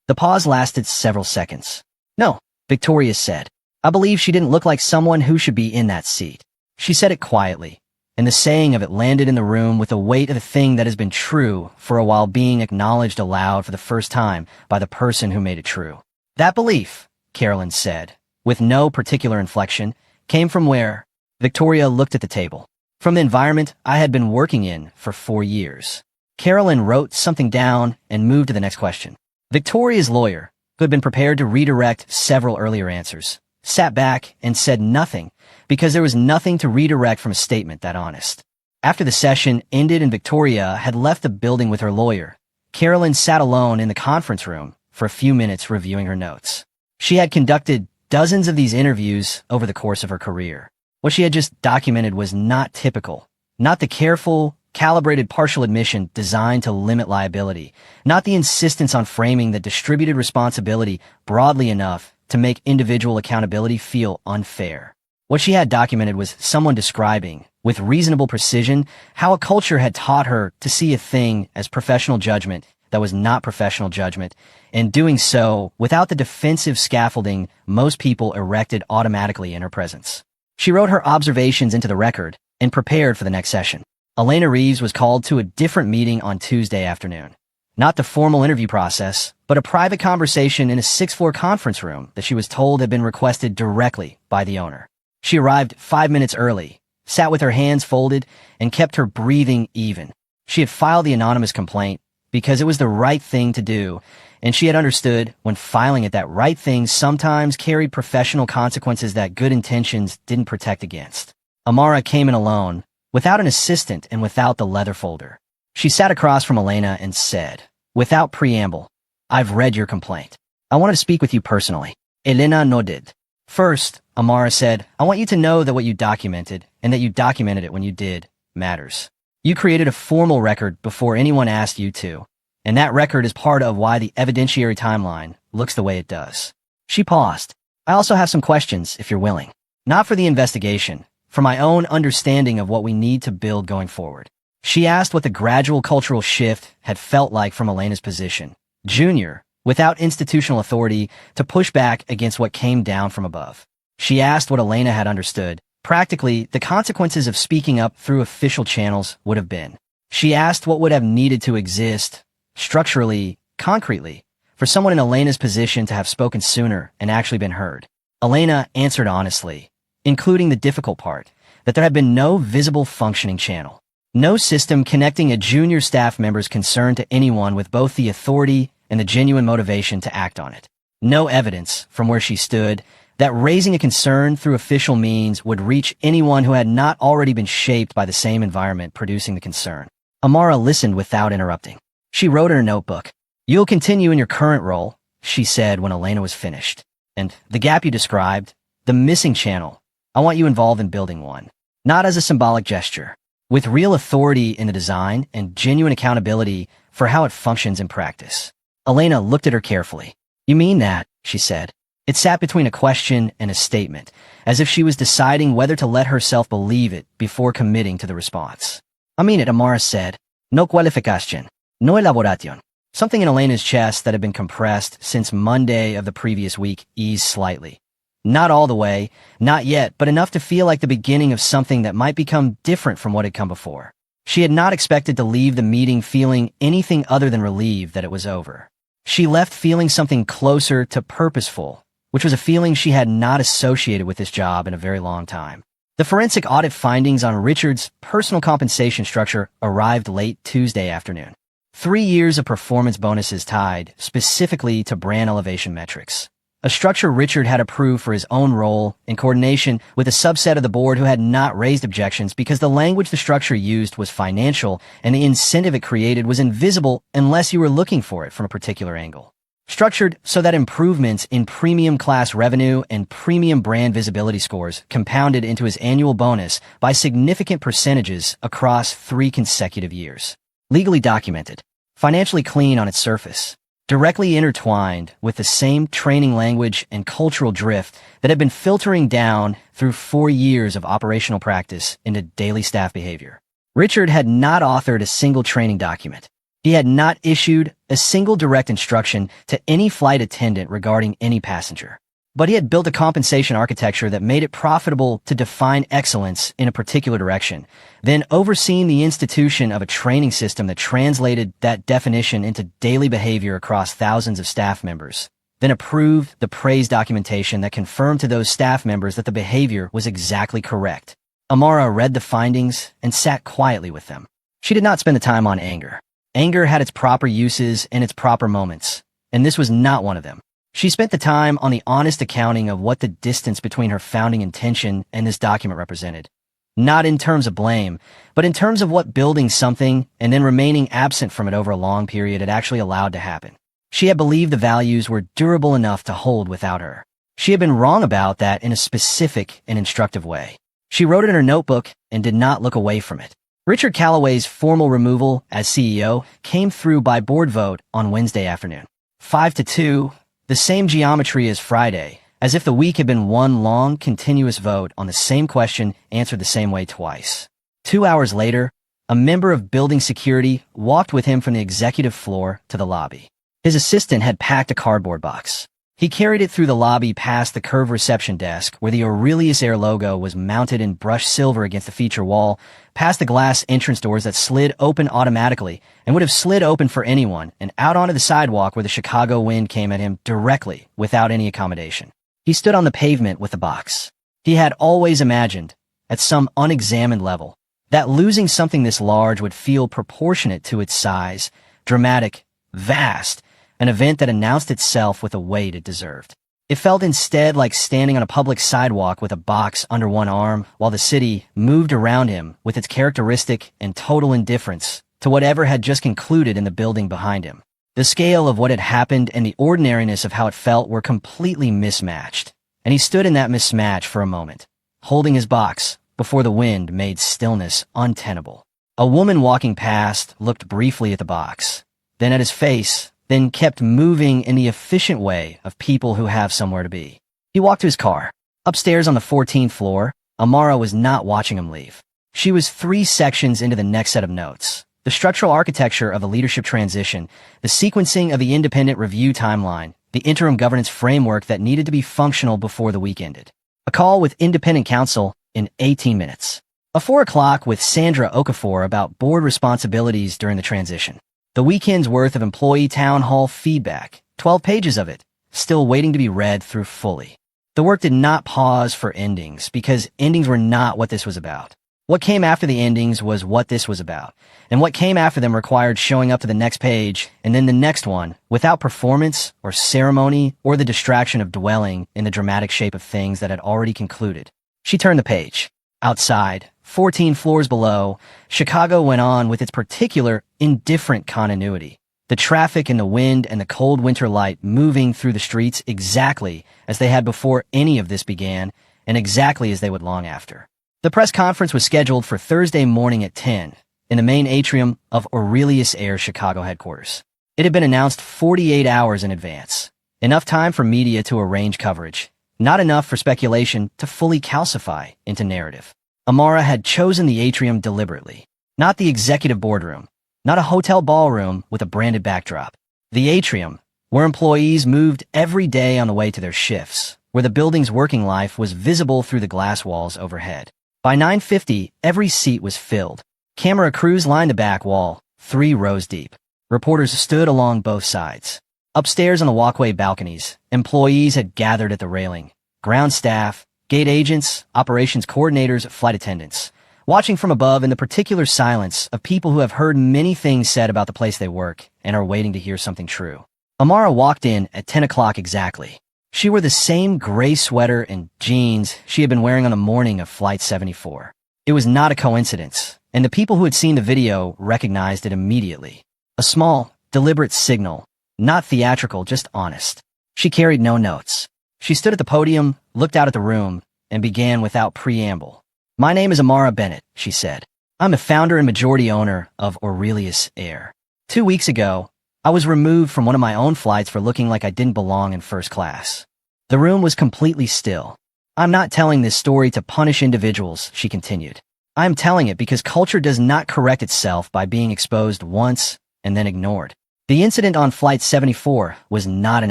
The pause lasted several seconds. "No," Victoria said. "I believe she didn't look like someone who should be in that seat." She said it quietly, and the saying of it landed in the room with the weight of a thing that has been true for a while being acknowledged aloud for the first time by the person who made it true. That belief, Carolyn said, with no particular inflection, came from where? Victoria looked at the table. From the environment I had been working in for 4 years. Carolyn wrote something down and moved to the next question. Victoria's lawyer, who had been prepared to redirect several earlier answers, sat back and said nothing because there was nothing to redirect from a statement that honest. After the session ended and Victoria had left the building with her lawyer, Carolyn sat alone in the conference room for a few minutes reviewing her notes. She had conducted dozens of these interviews over the course of her career. What she had just documented was not typical, not the careful, calibrated partial admission designed to limit liability, not the insistence on framing the distributed responsibility broadly enough to make individual accountability feel unfair. What she had documented was someone describing, with reasonable precision, how a culture had taught her to see a thing as professional judgment that was not professional judgment, and doing so without the defensive scaffolding most people erected automatically in her presence. She wrote her observations into the record and prepared for the next session. Elena Reeves was called to a different meeting on Tuesday afternoon. Not the formal interview process, but a private conversation in a 6th-floor conference room that she was told had been requested directly by the owner. She arrived 5 minutes early, sat with her hands folded, and kept her breathing even. She had filed the anonymous complaint because it was the right thing to do, and she had understood when filing it that right thing sometimes carried professional consequences that good intentions didn't protect against. Amara came in alone, without an assistant and without the leather folder. She sat across from Elena and said, without preamble, "I've read your complaint. I wanted to speak with you personally." Elena nodded. "First," Amara said, "I want you to know that what you documented, and that you documented it when you did, matters. You created a formal record before anyone asked you to, and that record is part of why the evidentiary timeline looks the way it does." She paused. "I also have some questions, if you're willing. Not for the investigation, for my own understanding of what we need to build going forward." She asked what the gradual cultural shift had felt like from Elena's position, junior, without institutional authority, to push back against what came down from above. She asked what Elena had understood, practically, the consequences of speaking up through official channels would have been. She asked what would have needed to exist, structurally, concretely, for someone in Elena's position to have spoken sooner and actually been heard. Elena answered honestly, including the difficult part, that there had been no visible functioning channel. No system connecting a junior staff member's concern to anyone with both the authority and the genuine motivation to act on it. No evidence, from where she stood, that raising a concern through official means would reach anyone who had not already been shaped by the same environment producing the concern. Amara listened without interrupting. She wrote in her notebook, "You'll continue in your current role," she said when Elena was finished. "And the gap you described, the missing channel, I want you involved in building one. Not as a symbolic gesture, with real authority in the design and genuine accountability for how it functions in practice." Elena looked at her carefully. "You mean that?" she said. It sat between a question and a statement, as if she was deciding whether to let herself believe it before committing to the response. "I mean it," Amara said. "No qualificación, no elaboración." Something in Elena's chest that had been compressed since Monday of the previous week eased slightly. Not all the way, not yet, but enough to feel like the beginning of something that might become different from what had come before. She had not expected to leave the meeting feeling anything other than relieved that it was over. She left feeling something closer to purposeful, which was a feeling she had not associated with this job in a very long time. The forensic audit findings on Richard's personal compensation structure arrived late Tuesday afternoon. 3 years of performance bonuses tied specifically to brand elevation metrics. A structure Richard had approved for his own role in coordination with a subset of the board who had not raised objections because the language the structure used was financial and the incentive it created was invisible unless you were looking for it from a particular angle. Structured so that improvements in premium class revenue and premium brand visibility scores compounded into his annual bonus by significant percentages across 3 consecutive years. Legally documented, financially clean on its surface, directly intertwined with the same training language and cultural drift that had been filtering down through 4 years of operational practice into daily staff behavior. Richard had not authored a single training document. He had not issued a single direct instruction to any flight attendant regarding any passenger. But he had built a compensation architecture that made it profitable to define excellence in a particular direction, then overseeing the institution of a training system that translated that definition into daily behavior across thousands of staff members, then approved the praise documentation that confirmed to those staff members that the behavior was exactly correct. Amara read the findings and sat quietly with them. She did not spend the time on anger. Anger had its proper uses and its proper moments, and this was not one of them. She spent the time on the honest accounting of what the distance between her founding intention and this document represented. Not in terms of blame, but in terms of what building something and then remaining absent from it over a long period had actually allowed to happen. She had believed the values were durable enough to hold without her. She had been wrong about that in a specific and instructive way. She wrote it in her notebook and did not look away from it. Richard Calloway's formal removal as CEO came through by board vote on Wednesday afternoon. 5-2. The same geometry as Friday, as if the week had been one long, continuous vote on the same question answered the same way twice. 2 hours later, a member of building security walked with him from the executive floor to the lobby. His assistant had packed a cardboard box. He carried it through the lobby past the curved reception desk, where the Aurelius Air logo was mounted in brushed silver against the feature wall, past the glass entrance doors that slid open automatically and would have slid open for anyone, and out onto the sidewalk where the Chicago wind came at him directly without any accommodation. He stood on the pavement with the box. He had always imagined, at some unexamined level, that losing something this large would feel proportionate to its size, dramatic, vast, an event that announced itself with the weight it deserved. It felt instead like standing on a public sidewalk with a box under one arm while the city moved around him with its characteristic and total indifference to whatever had just concluded in the building behind him. The scale of what had happened and the ordinariness of how it felt were completely mismatched, and he stood in that mismatch for a moment, holding his box before the wind made stillness untenable. A woman walking past looked briefly at the box, then at his face, then kept moving in the efficient way of people who have somewhere to be. He walked to his car. Upstairs on the 14th floor, Amara was not watching him leave. She was 3 sections into the next set of notes. The structural architecture of the leadership transition, the sequencing of the independent review timeline, the interim governance framework that needed to be functional before the week ended. A call with independent counsel in 18 minutes. A 4 o'clock with Sandra Okafor about board responsibilities during the transition. The weekend's worth of employee town hall feedback, 12 pages of it, still waiting to be read through fully. The work did not pause for endings, because endings were not what this was about. What came after the endings was what this was about, and what came after them required showing up to the next page and then the next one without performance or ceremony or the distraction of dwelling in the dramatic shape of things that had already concluded. She turned the page. Outside, 14 floors below, Chicago went on with its particular indifferent continuity. The traffic and the wind and the cold winter light moving through the streets exactly as they had before any of this began and exactly as they would long after. The press conference was scheduled for Thursday morning at 10 in the main atrium of Aurelius Air Chicago headquarters. It had been announced 48 hours in advance. Enough time for media to arrange coverage, not enough for speculation to fully calcify into narrative. Amara had chosen the atrium deliberately, not the executive boardroom, not a hotel ballroom with a branded backdrop. The atrium, where employees moved every day on the way to their shifts, where the building's working life was visible through the glass walls overhead. By 9:50, every seat was filled. Camera crews lined the back wall, 3 rows deep. Reporters stood along both sides. Upstairs on the walkway balconies, employees had gathered at the railing. Ground staff, gate agents, operations coordinators, flight attendants, watching from above in the particular silence of people who have heard many things said about the place they work and are waiting to hear something true. Amara walked in at 10 o'clock exactly. She wore the same gray sweater and jeans she had been wearing on the morning of Flight 74. It was not a coincidence, and the people who had seen the video recognized it immediately. A small, deliberate signal, not theatrical, just honest. She carried no notes. She stood at the podium, looked out at the room, and began without preamble. "My name is Amara Bennett," she said. "I'm the founder and majority owner of Aurelius Air. 2 weeks ago, I was removed from one of my own flights for looking like I didn't belong in first class." The room was completely still. "I'm not telling this story to punish individuals," she continued. "I am telling it because culture does not correct itself by being exposed once and then ignored. The incident on Flight 74 was not an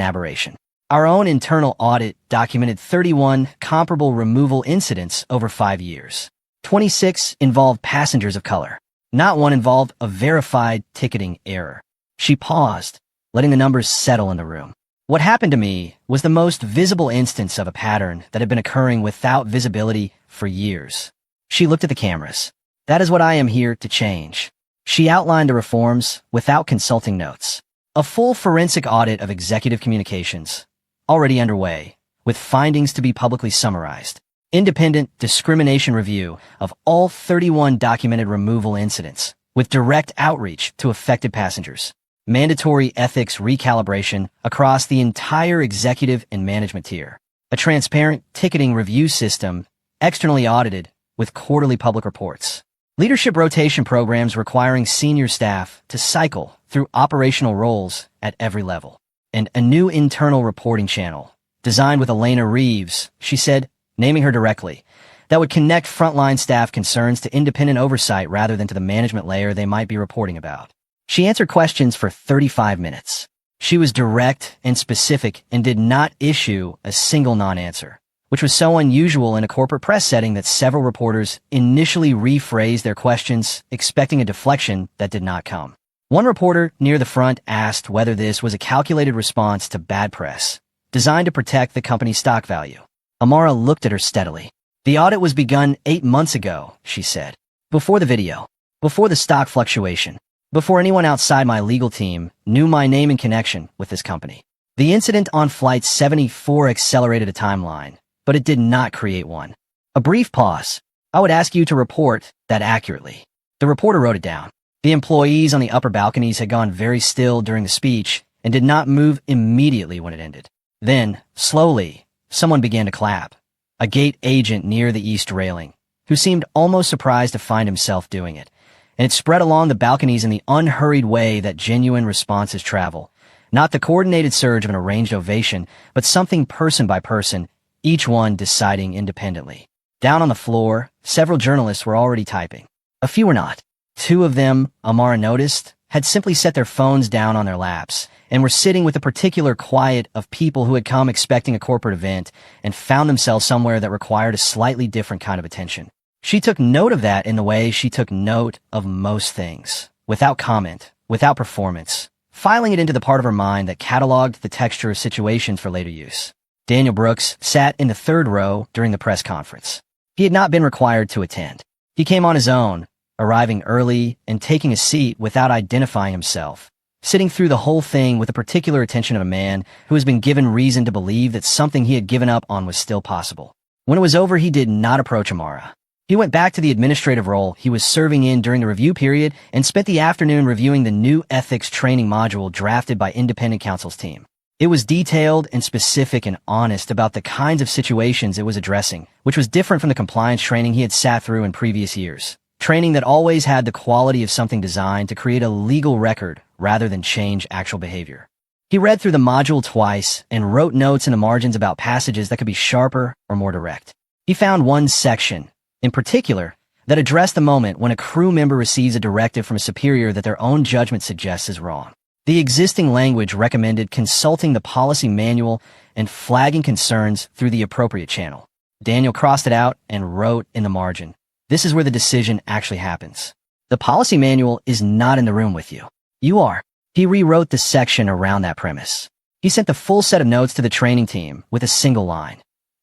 aberration. Our own internal audit documented 31 comparable removal incidents over 5 years. 26 involved passengers of color. Not one involved a verified ticketing error." She paused, letting the numbers settle in the room. "What happened to me was the most visible instance of a pattern that had been occurring without visibility for years." She looked at the cameras. "That is what I am here to change." She outlined the reforms without consulting notes. A full forensic audit of executive communications, already underway, with findings to be publicly summarized. Independent discrimination review of all 31 documented removal incidents, with direct outreach to affected passengers. Mandatory ethics recalibration across the entire executive and management tier. A transparent ticketing review system, externally audited, with quarterly public reports. Leadership rotation programs requiring senior staff to cycle through operational roles at every level. And a new internal reporting channel, designed with Elena Reeves, she said, naming her directly, that would connect frontline staff concerns to independent oversight rather than to the management layer they might be reporting about. She answered questions for 35 minutes. She was direct and specific and did not issue a single non-answer, which was so unusual in a corporate press setting that several reporters initially rephrased their questions, expecting a deflection that did not come. One reporter near the front asked whether this was a calculated response to bad press, designed to protect the company's stock value. Amara looked at her steadily. "The audit was begun 8 months ago," she said. "Before the video, before the stock fluctuation, before anyone outside my legal team knew my name in connection with this company. The incident on Flight 74 accelerated a timeline, but it did not create one." A brief pause. "I would ask you to report that accurately." The reporter wrote it down. The employees on the upper balconies had gone very still during the speech and did not move immediately when it ended. Then, slowly, someone began to clap. A gate agent near the east railing, who seemed almost surprised to find himself doing it. And it spread along the balconies in the unhurried way that genuine responses travel. Not the coordinated surge of an arranged ovation, but something person by person, each one deciding independently. Down on the floor, several journalists were already typing. A few were not. 2 of them, Amara noticed, had simply set their phones down on their laps and were sitting with the particular quiet of people who had come expecting a corporate event and found themselves somewhere that required a slightly different kind of attention. She took note of that in the way she took note of most things, without comment, without performance, filing it into the part of her mind that cataloged the texture of situations for later use. Daniel Brooks sat in the 3rd row during the press conference. He had not been required to attend. He came on his own, arriving early and taking a seat without identifying himself, sitting through the whole thing with the particular attention of a man who has been given reason to believe that something he had given up on was still possible. When it was over, he did not approach Amara. He went back to the administrative role he was serving in during the review period and spent the afternoon reviewing the new ethics training module drafted by independent counsel's team. It was detailed and specific and honest about the kinds of situations it was addressing, which was different from the compliance training he had sat through in previous years. Training that always had the quality of something designed to create a legal record rather than change actual behavior. He read through the module twice and wrote notes in the margins about passages that could be sharper or more direct. He found one section, in particular, that addressed the moment when a crew member receives a directive from a superior that their own judgment suggests is wrong. The existing language recommended consulting the policy manual and flagging concerns through the appropriate channel. Daniel crossed it out and wrote in the margin, "This is where the decision actually happens. The policy manual is not in the room with you. You are." He rewrote the section around that premise. He sent the full set of notes to the training team with a single line.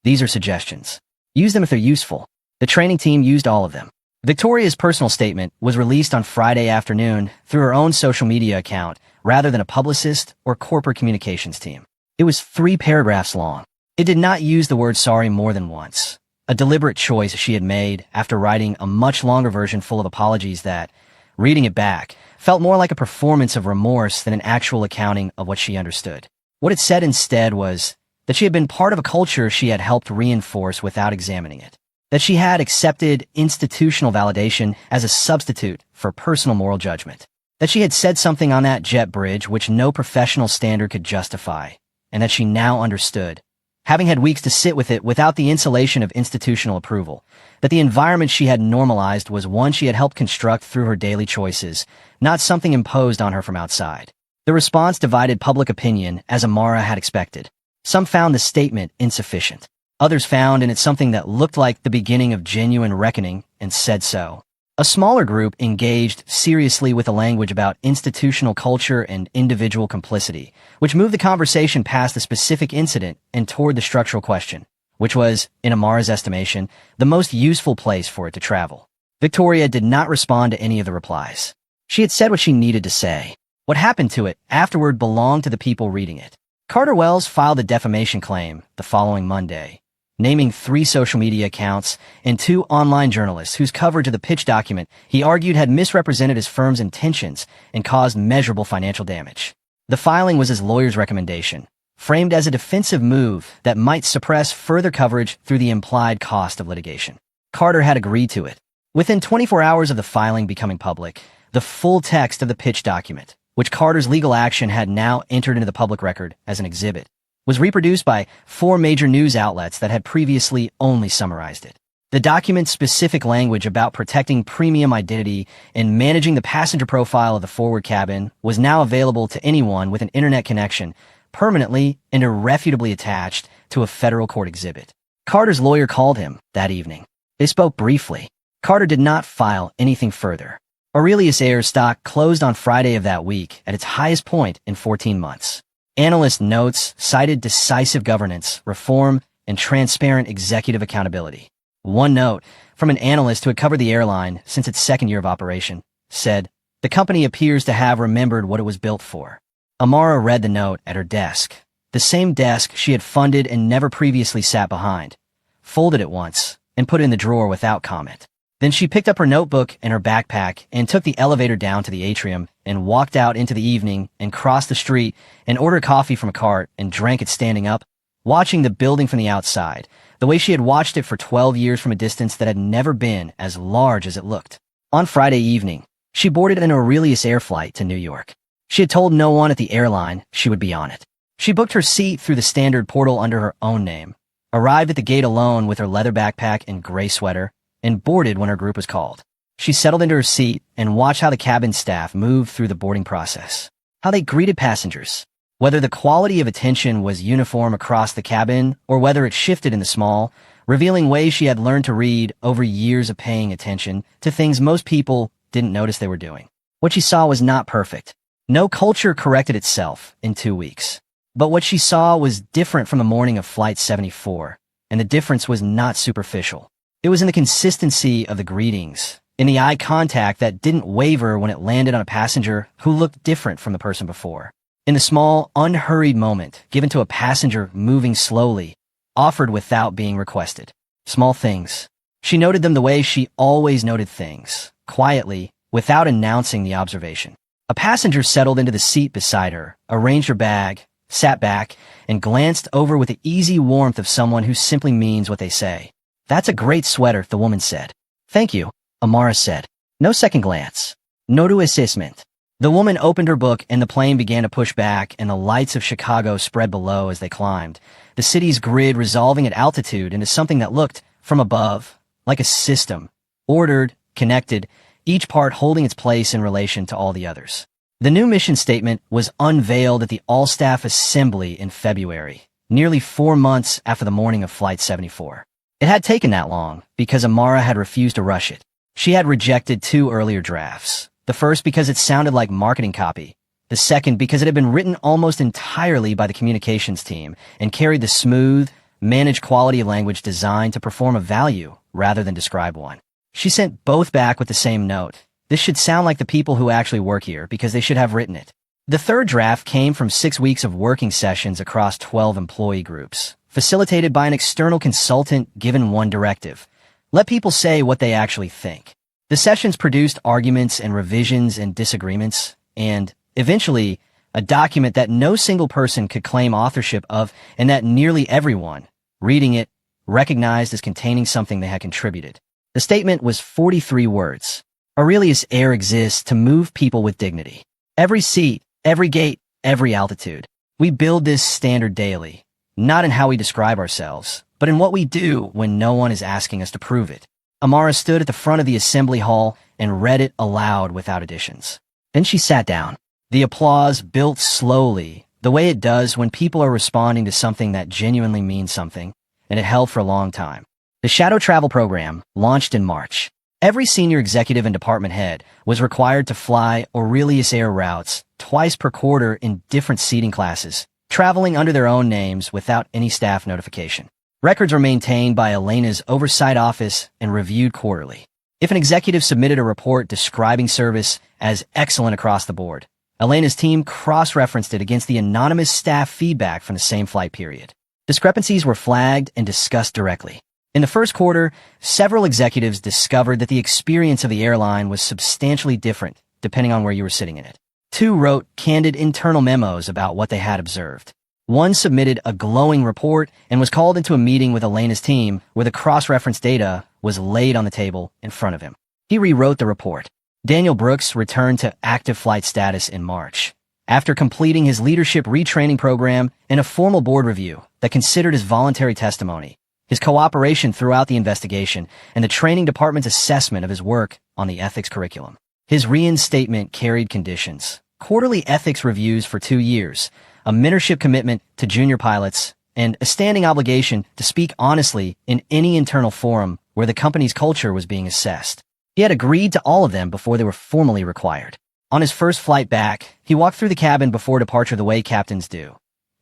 "These are suggestions. Use them if they're useful." The training team used all of them. Victoria's personal statement was released on Friday afternoon through her own social media account rather than a publicist or corporate communications team. It was 3 paragraphs long. It did not use the word sorry more than once, a deliberate choice she had made after writing a much longer version full of apologies that, reading it back, felt more like a performance of remorse than an actual accounting of what she understood. What it said instead was that she had been part of a culture she had helped reinforce without examining it. That she had accepted institutional validation as a substitute for personal moral judgment. That she had said something on that jet bridge which no professional standard could justify, and that she now understood, having had weeks to sit with it without the insulation of institutional approval, that the environment she had normalized was one she had helped construct through her daily choices, not something imposed on her from outside. The response divided public opinion as Amara had expected. Some found the statement insufficient. Others found in it something that looked like the beginning of genuine reckoning and said so. A smaller group engaged seriously with the language about institutional culture and individual complicity, which moved the conversation past the specific incident and toward the structural question, which was, in Amara's estimation, the most useful place for it to travel. Victoria did not respond to any of the replies. She had said what she needed to say. What happened to it afterward belonged to the people reading it. Carter Wells filed a defamation claim the following Monday, naming 3 social media accounts and 2 online journalists whose coverage of the pitch document he argued had misrepresented his firm's intentions and caused measurable financial damage. The filing was his lawyer's recommendation, framed as a defensive move that might suppress further coverage through the implied cost of litigation. Carter had agreed to it. Within 24 hours of the filing becoming public, the full text of the pitch document, which Carter's legal action had now entered into the public record as an exhibit, was reproduced by 4 major news outlets that had previously only summarized it. The document's specific language about protecting premium identity and managing the passenger profile of the forward cabin was now available to anyone with an internet connection, permanently and irrefutably attached to a federal court exhibit. Carter's lawyer called him that evening. They spoke briefly. Carter did not file anything further. Aurelius Ayer's stock closed on Friday of that week at its highest point in 14 months. Analyst notes cited decisive governance, reform, and transparent executive accountability. One note from an analyst who had covered the airline since its 2nd year of operation said, "The company appears to have remembered what it was built for." Amara read the note at her desk, the same desk she had funded and never previously sat behind, folded it once, and put it in the drawer without comment. Then she picked up her notebook and her backpack and took the elevator down to the atrium and walked out into the evening and crossed the street and ordered coffee from a cart and drank it standing up, watching the building from the outside, the way she had watched it for 12 years from a distance that had never been as large as it looked. On Friday evening, she boarded an Aurelius Air flight to New York. She had told no one at the airline she would be on it. She booked her seat through the standard portal under her own name, arrived at the gate alone with her leather backpack and gray sweater, and boarded when her group was called. She settled into her seat and watched how the cabin staff moved through the boarding process, how they greeted passengers, whether the quality of attention was uniform across the cabin or whether it shifted in the small, revealing ways she had learned to read over years of paying attention to things most people didn't notice they were doing. What she saw was not perfect. No culture corrected itself in 2 weeks. But what she saw was different from the morning of Flight 74, and the difference was not superficial. It was in the consistency of the greetings, in the eye contact that didn't waver when it landed on a passenger who looked different from the person before. In the small, unhurried moment given to a passenger moving slowly, offered without being requested. Small things. She noted them the way she always noted things, quietly, without announcing the observation. A passenger settled into the seat beside her, arranged her bag, sat back, and glanced over with the easy warmth of someone who simply means what they say. "That's a great sweater," the woman said. "Thank you," Amara said. No second glance. No to assessment. The woman opened her book and the plane began to push back and the lights of Chicago spread below as they climbed, the city's grid resolving at altitude into something that looked, from above, like a system, ordered, connected, each part holding its place in relation to all the others. The new mission statement was unveiled at the all-staff assembly in February, nearly 4 months after the morning of Flight 74. It had taken that long because Amara had refused to rush it. She had rejected 2 earlier drafts, the first because it sounded like marketing copy, the second because it had been written almost entirely by the communications team and carried the smooth, managed quality of language designed to perform a value rather than describe one. She sent both back with the same note. This should sound like the people who actually work here because they should have written it. The third draft came from 6 weeks of working sessions across 12 employee groups, facilitated by an external consultant given one directive: let people say what they actually think. The sessions produced arguments and revisions and disagreements, and, eventually, a document that no single person could claim authorship of and that nearly everyone, reading it, recognized as containing something they had contributed. The statement was 43 words. Aurelius Air exists to move people with dignity. Every seat, every gate, every altitude. We build this standard daily, not in how we describe ourselves, but in what we do when no one is asking us to prove it. Amara stood at the front of the assembly hall and read it aloud without additions. Then she sat down. The applause built slowly, the way it does when people are responding to something that genuinely means something, and it held for a long time. The Shadow Travel Program launched in March. Every senior executive and department head was required to fly Aurelius Air routes twice per quarter in different seating classes, traveling under their own names without any staff notification. Records were maintained by Elena's oversight office and reviewed quarterly. If an executive submitted a report describing service as excellent across the board, Elena's team cross-referenced it against the anonymous staff feedback from the same flight period. Discrepancies were flagged and discussed directly. In the first quarter, several executives discovered that the experience of the airline was substantially different depending on where you were sitting in it. 2 wrote candid internal memos about what they had observed. 1 submitted a glowing report and was called into a meeting with Elena's team where the cross-reference data was laid on the table in front of him. He rewrote the report. Daniel Brooks returned to active flight status in March, after completing his leadership retraining program and a formal board review that considered his voluntary testimony, his cooperation throughout the investigation, and the training department's assessment of his work on the ethics curriculum. His reinstatement carried conditions: quarterly ethics reviews for 2 years, a mentorship commitment to junior pilots, and a standing obligation to speak honestly in any internal forum where the company's culture was being assessed. He had agreed to all of them before they were formally required. On his first flight back, he walked through the cabin before departure the way captains do,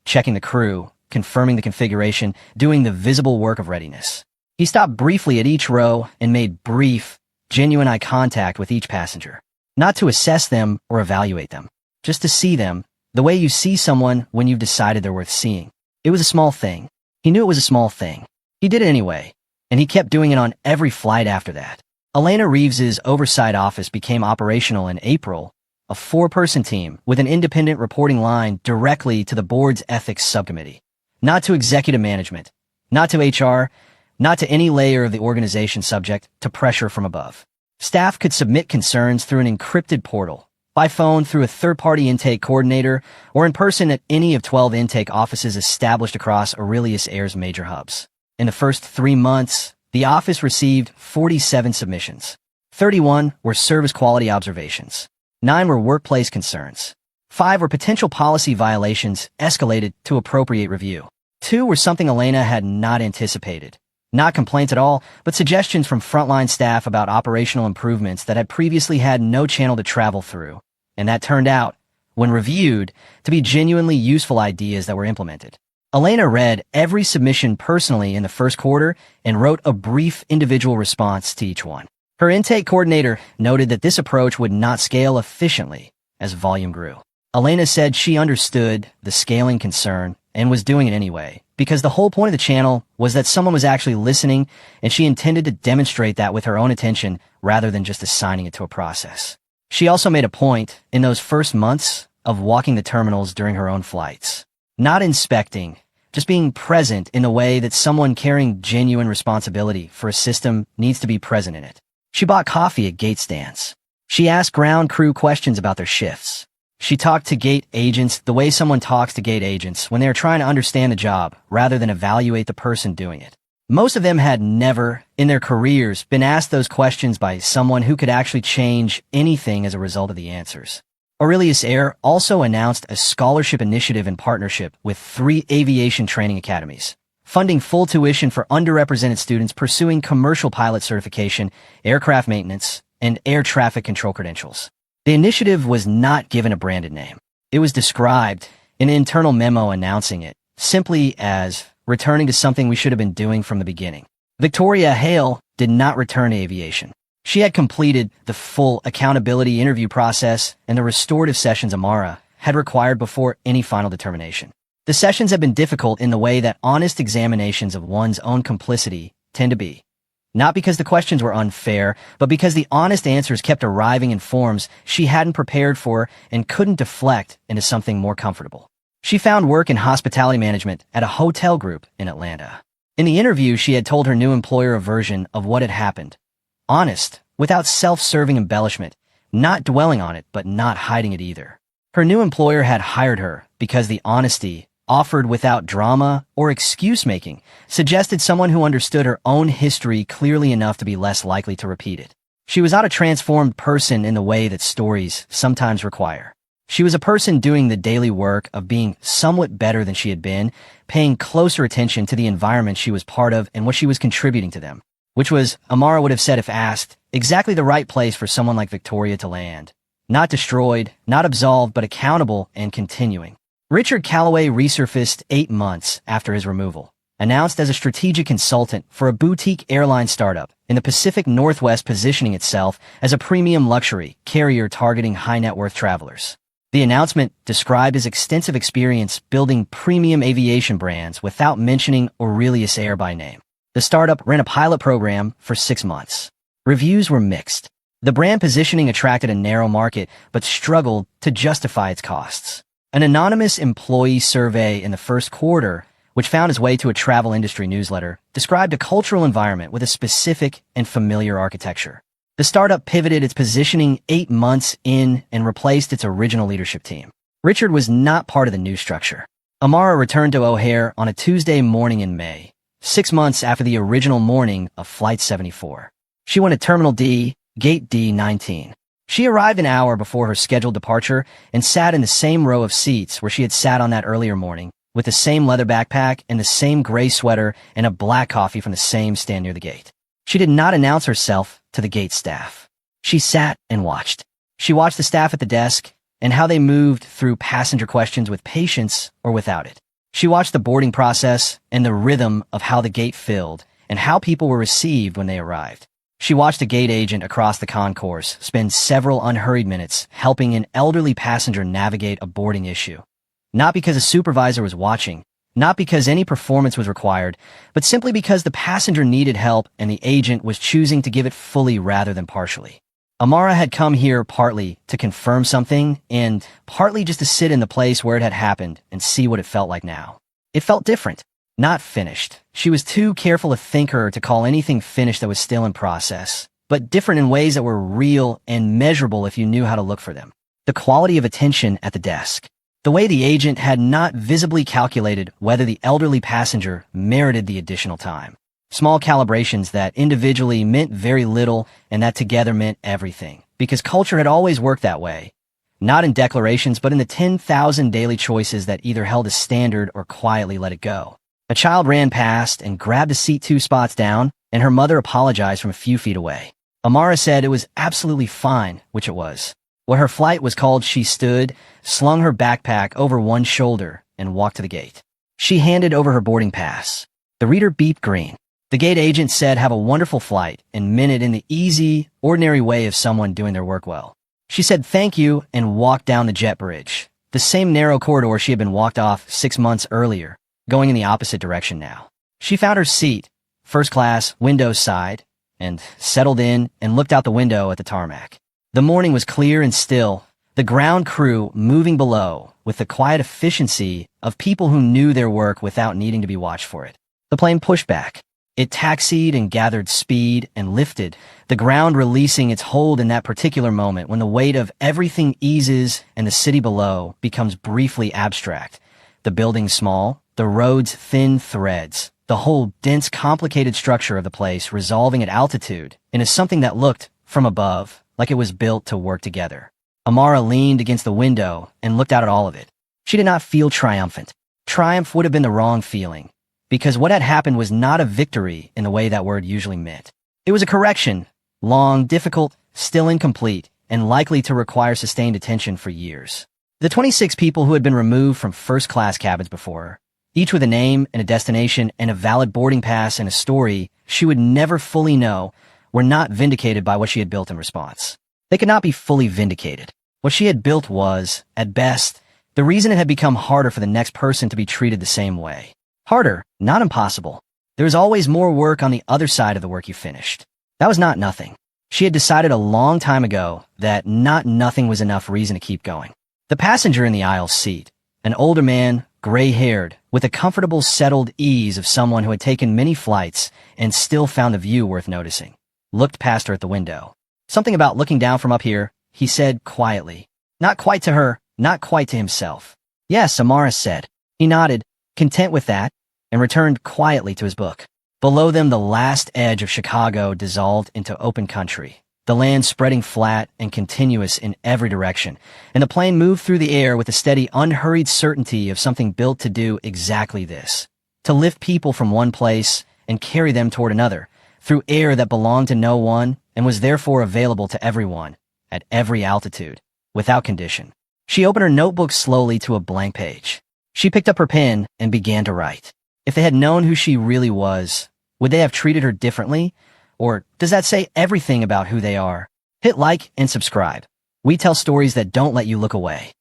checking the crew, confirming the configuration, doing the visible work of readiness. He stopped briefly at each row and made brief, genuine eye contact with each passenger, not to assess them or evaluate them, just to see them, the way you see someone when you've decided they're worth seeing. It was a small thing. He knew it was a small thing. He did it anyway, and he kept doing it on every flight after that. Elena Reeves's oversight office became operational in April, a 4-person team with an independent reporting line directly to the board's ethics subcommittee. Not to executive management, not to HR, not to any layer of the organization subject to pressure from above. Staff could submit concerns through an encrypted portal, by phone through a third-party intake coordinator, or in person at any of 12 intake offices established across Aurelius Air's major hubs. In the first 3 months, the office received 47 submissions. 31 were service quality observations. 9 were workplace concerns. 5 were potential policy violations escalated to appropriate review. 2 were something Elena had not anticipated. Not complaints at all, but suggestions from frontline staff about operational improvements that had previously had no channel to travel through, and that turned out, when reviewed, to be genuinely useful ideas that were implemented. Elena read every submission personally in the first quarter and wrote a brief individual response to each one. Her intake coordinator noted that this approach would not scale efficiently as volume grew. Elena said she understood the scaling concern and was doing it anyway, because the whole point of the channel was that someone was actually listening, and she intended to demonstrate that with her own attention rather than just assigning it to a process. She also made a point, in those first months, of walking the terminals during her own flights. Not inspecting, just being present in a way that someone carrying genuine responsibility for a system needs to be present in it. She bought coffee at gate stands. She asked ground crew questions about their shifts. She talked to gate agents the way someone talks to gate agents when they are trying to understand the job rather than evaluate the person doing it. Most of them had never, in their careers, been asked those questions by someone who could actually change anything as a result of the answers. Aurelius Air also announced a scholarship initiative in partnership with 3 aviation training academies, funding full tuition for underrepresented students pursuing commercial pilot certification, aircraft maintenance, and air traffic control credentials. The initiative was not given a branded name. It was described in an internal memo announcing it simply as returning to something we should have been doing from the beginning. Victoria Hale did not return to aviation. She had completed the full accountability interview process and the restorative sessions Amara had required before any final determination. The sessions have been difficult in the way that honest examinations of one's own complicity tend to be. Not because the questions were unfair, but because the honest answers kept arriving in forms she hadn't prepared for and couldn't deflect into something more comfortable. She found work in hospitality management at a hotel group in Atlanta. In the interview, she had told her new employer a version of what had happened. Honest, without self-serving embellishment, not dwelling on it, but not hiding it either. Her new employer had hired her because the honesty, offered without drama or excuse-making, suggested someone who understood her own history clearly enough to be less likely to repeat it. She was not a transformed person in the way that stories sometimes require. She was a person doing the daily work of being somewhat better than she had been, paying closer attention to the environment she was part of and what she was contributing to them, which was, Amara would have said if asked, exactly the right place for someone like Victoria to land. Not destroyed, not absolved, but accountable and continuing. Richard Calloway resurfaced 8 months after his removal, announced as a strategic consultant for a boutique airline startup in the Pacific Northwest, positioning itself as a premium luxury carrier targeting high-net-worth travelers. The announcement described his extensive experience building premium aviation brands without mentioning Aurelius Air by name. The startup ran a pilot program for 6 months. Reviews were mixed. The brand positioning attracted a narrow market but struggled to justify its costs. An anonymous employee survey in the first quarter, which found its way to a travel industry newsletter, described a cultural environment with a specific and familiar architecture. The startup pivoted its positioning 8 months in and replaced its original leadership team. Richard was not part of the new structure. Amara returned to O'Hare on a Tuesday morning in May, 6 months after the original morning of Flight 74. She went to Terminal D, Gate D19. She arrived an hour before her scheduled departure and sat in the same row of seats where she had sat on that earlier morning, with the same leather backpack and the same gray sweater and a black coffee from the same stand near the gate. She did not announce herself to the gate staff. She sat and watched. She watched the staff at the desk and how they moved through passenger questions with patience or without it. She watched the boarding process and the rhythm of how the gate filled and how people were received when they arrived. She watched a gate agent across the concourse spend several unhurried minutes helping an elderly passenger navigate a boarding issue. Not because a supervisor was watching, not because any performance was required, but simply because the passenger needed help and the agent was choosing to give it fully rather than partially. Amara had come here partly to confirm something and partly just to sit in the place where it had happened and see what it felt like now. It felt different. Not finished. She was too careful a thinker to call anything finished that was still in process, but different in ways that were real and measurable if you knew how to look for them. The quality of attention at the desk. The way the agent had not visibly calculated whether the elderly passenger merited the additional time. Small calibrations that individually meant very little and that together meant everything, because culture had always worked that way. Not in declarations, but in the 10,000 daily choices that either held a standard or quietly let it go. A child ran past and grabbed a seat 2 spots down, and her mother apologized from a few feet away. Amara said it was absolutely fine, which it was. When her flight was called, she stood, slung her backpack over one shoulder, and walked to the gate. She handed over her boarding pass. The reader beeped green. The gate agent said, "Have a wonderful flight," and meant it in the easy, ordinary way of someone doing their work well. She said thank you and walked down the jet bridge, the same narrow corridor she had been walked off 6 months earlier, going in the opposite direction now. She found her seat, first class, window side, and settled in and looked out the window at the tarmac. The morning was clear and still, the ground crew moving below with the quiet efficiency of people who knew their work without needing to be watched for it. The plane pushed back. It taxied and gathered speed and lifted, the ground releasing its hold in that particular moment when the weight of everything eases and the city below becomes briefly abstract. The buildings small, the roads thin threads, the whole dense, complicated structure of the place resolving at altitude into something that looked, from above, like it was built to work together. Amara leaned against the window and looked out at all of it. She did not feel triumphant. Triumph would have been the wrong feeling, because what had happened was not a victory in the way that word usually meant. It was a correction, long, difficult, still incomplete, and likely to require sustained attention for years. The 26 people who had been removed from first-class cabins before her, each with a name and a destination and a valid boarding pass and a story she would never fully know, were not vindicated by what she had built in response. They could not be fully vindicated. What she had built was, at best, the reason it had become harder for the next person to be treated the same way. Harder, not impossible. There was always more work on the other side of the work you finished. That was not nothing. She had decided a long time ago that not nothing was enough reason to keep going. The passenger in the aisle seat, an older man, gray-haired, with a comfortable, settled ease of someone who had taken many flights and still found the view worth noticing, looked past her at the window. Something about looking down from up here, he said quietly. Not quite to her, not quite to himself. Yes, Amara said. He nodded, content with that, and returned quietly to his book. Below them, the last edge of Chicago dissolved into open country, the land spreading flat and continuous in every direction, and the plane moved through the air with a steady, unhurried certainty of something built to do exactly this, to lift people from one place and carry them toward another, through air that belonged to no one and was therefore available to everyone, at every altitude, without condition. She opened her notebook slowly to a blank page. She picked up her pen and began to write. If they had known who she really was, would they have treated her differently? Or does that say everything about who they are? Hit like and subscribe. We tell stories that don't let you look away.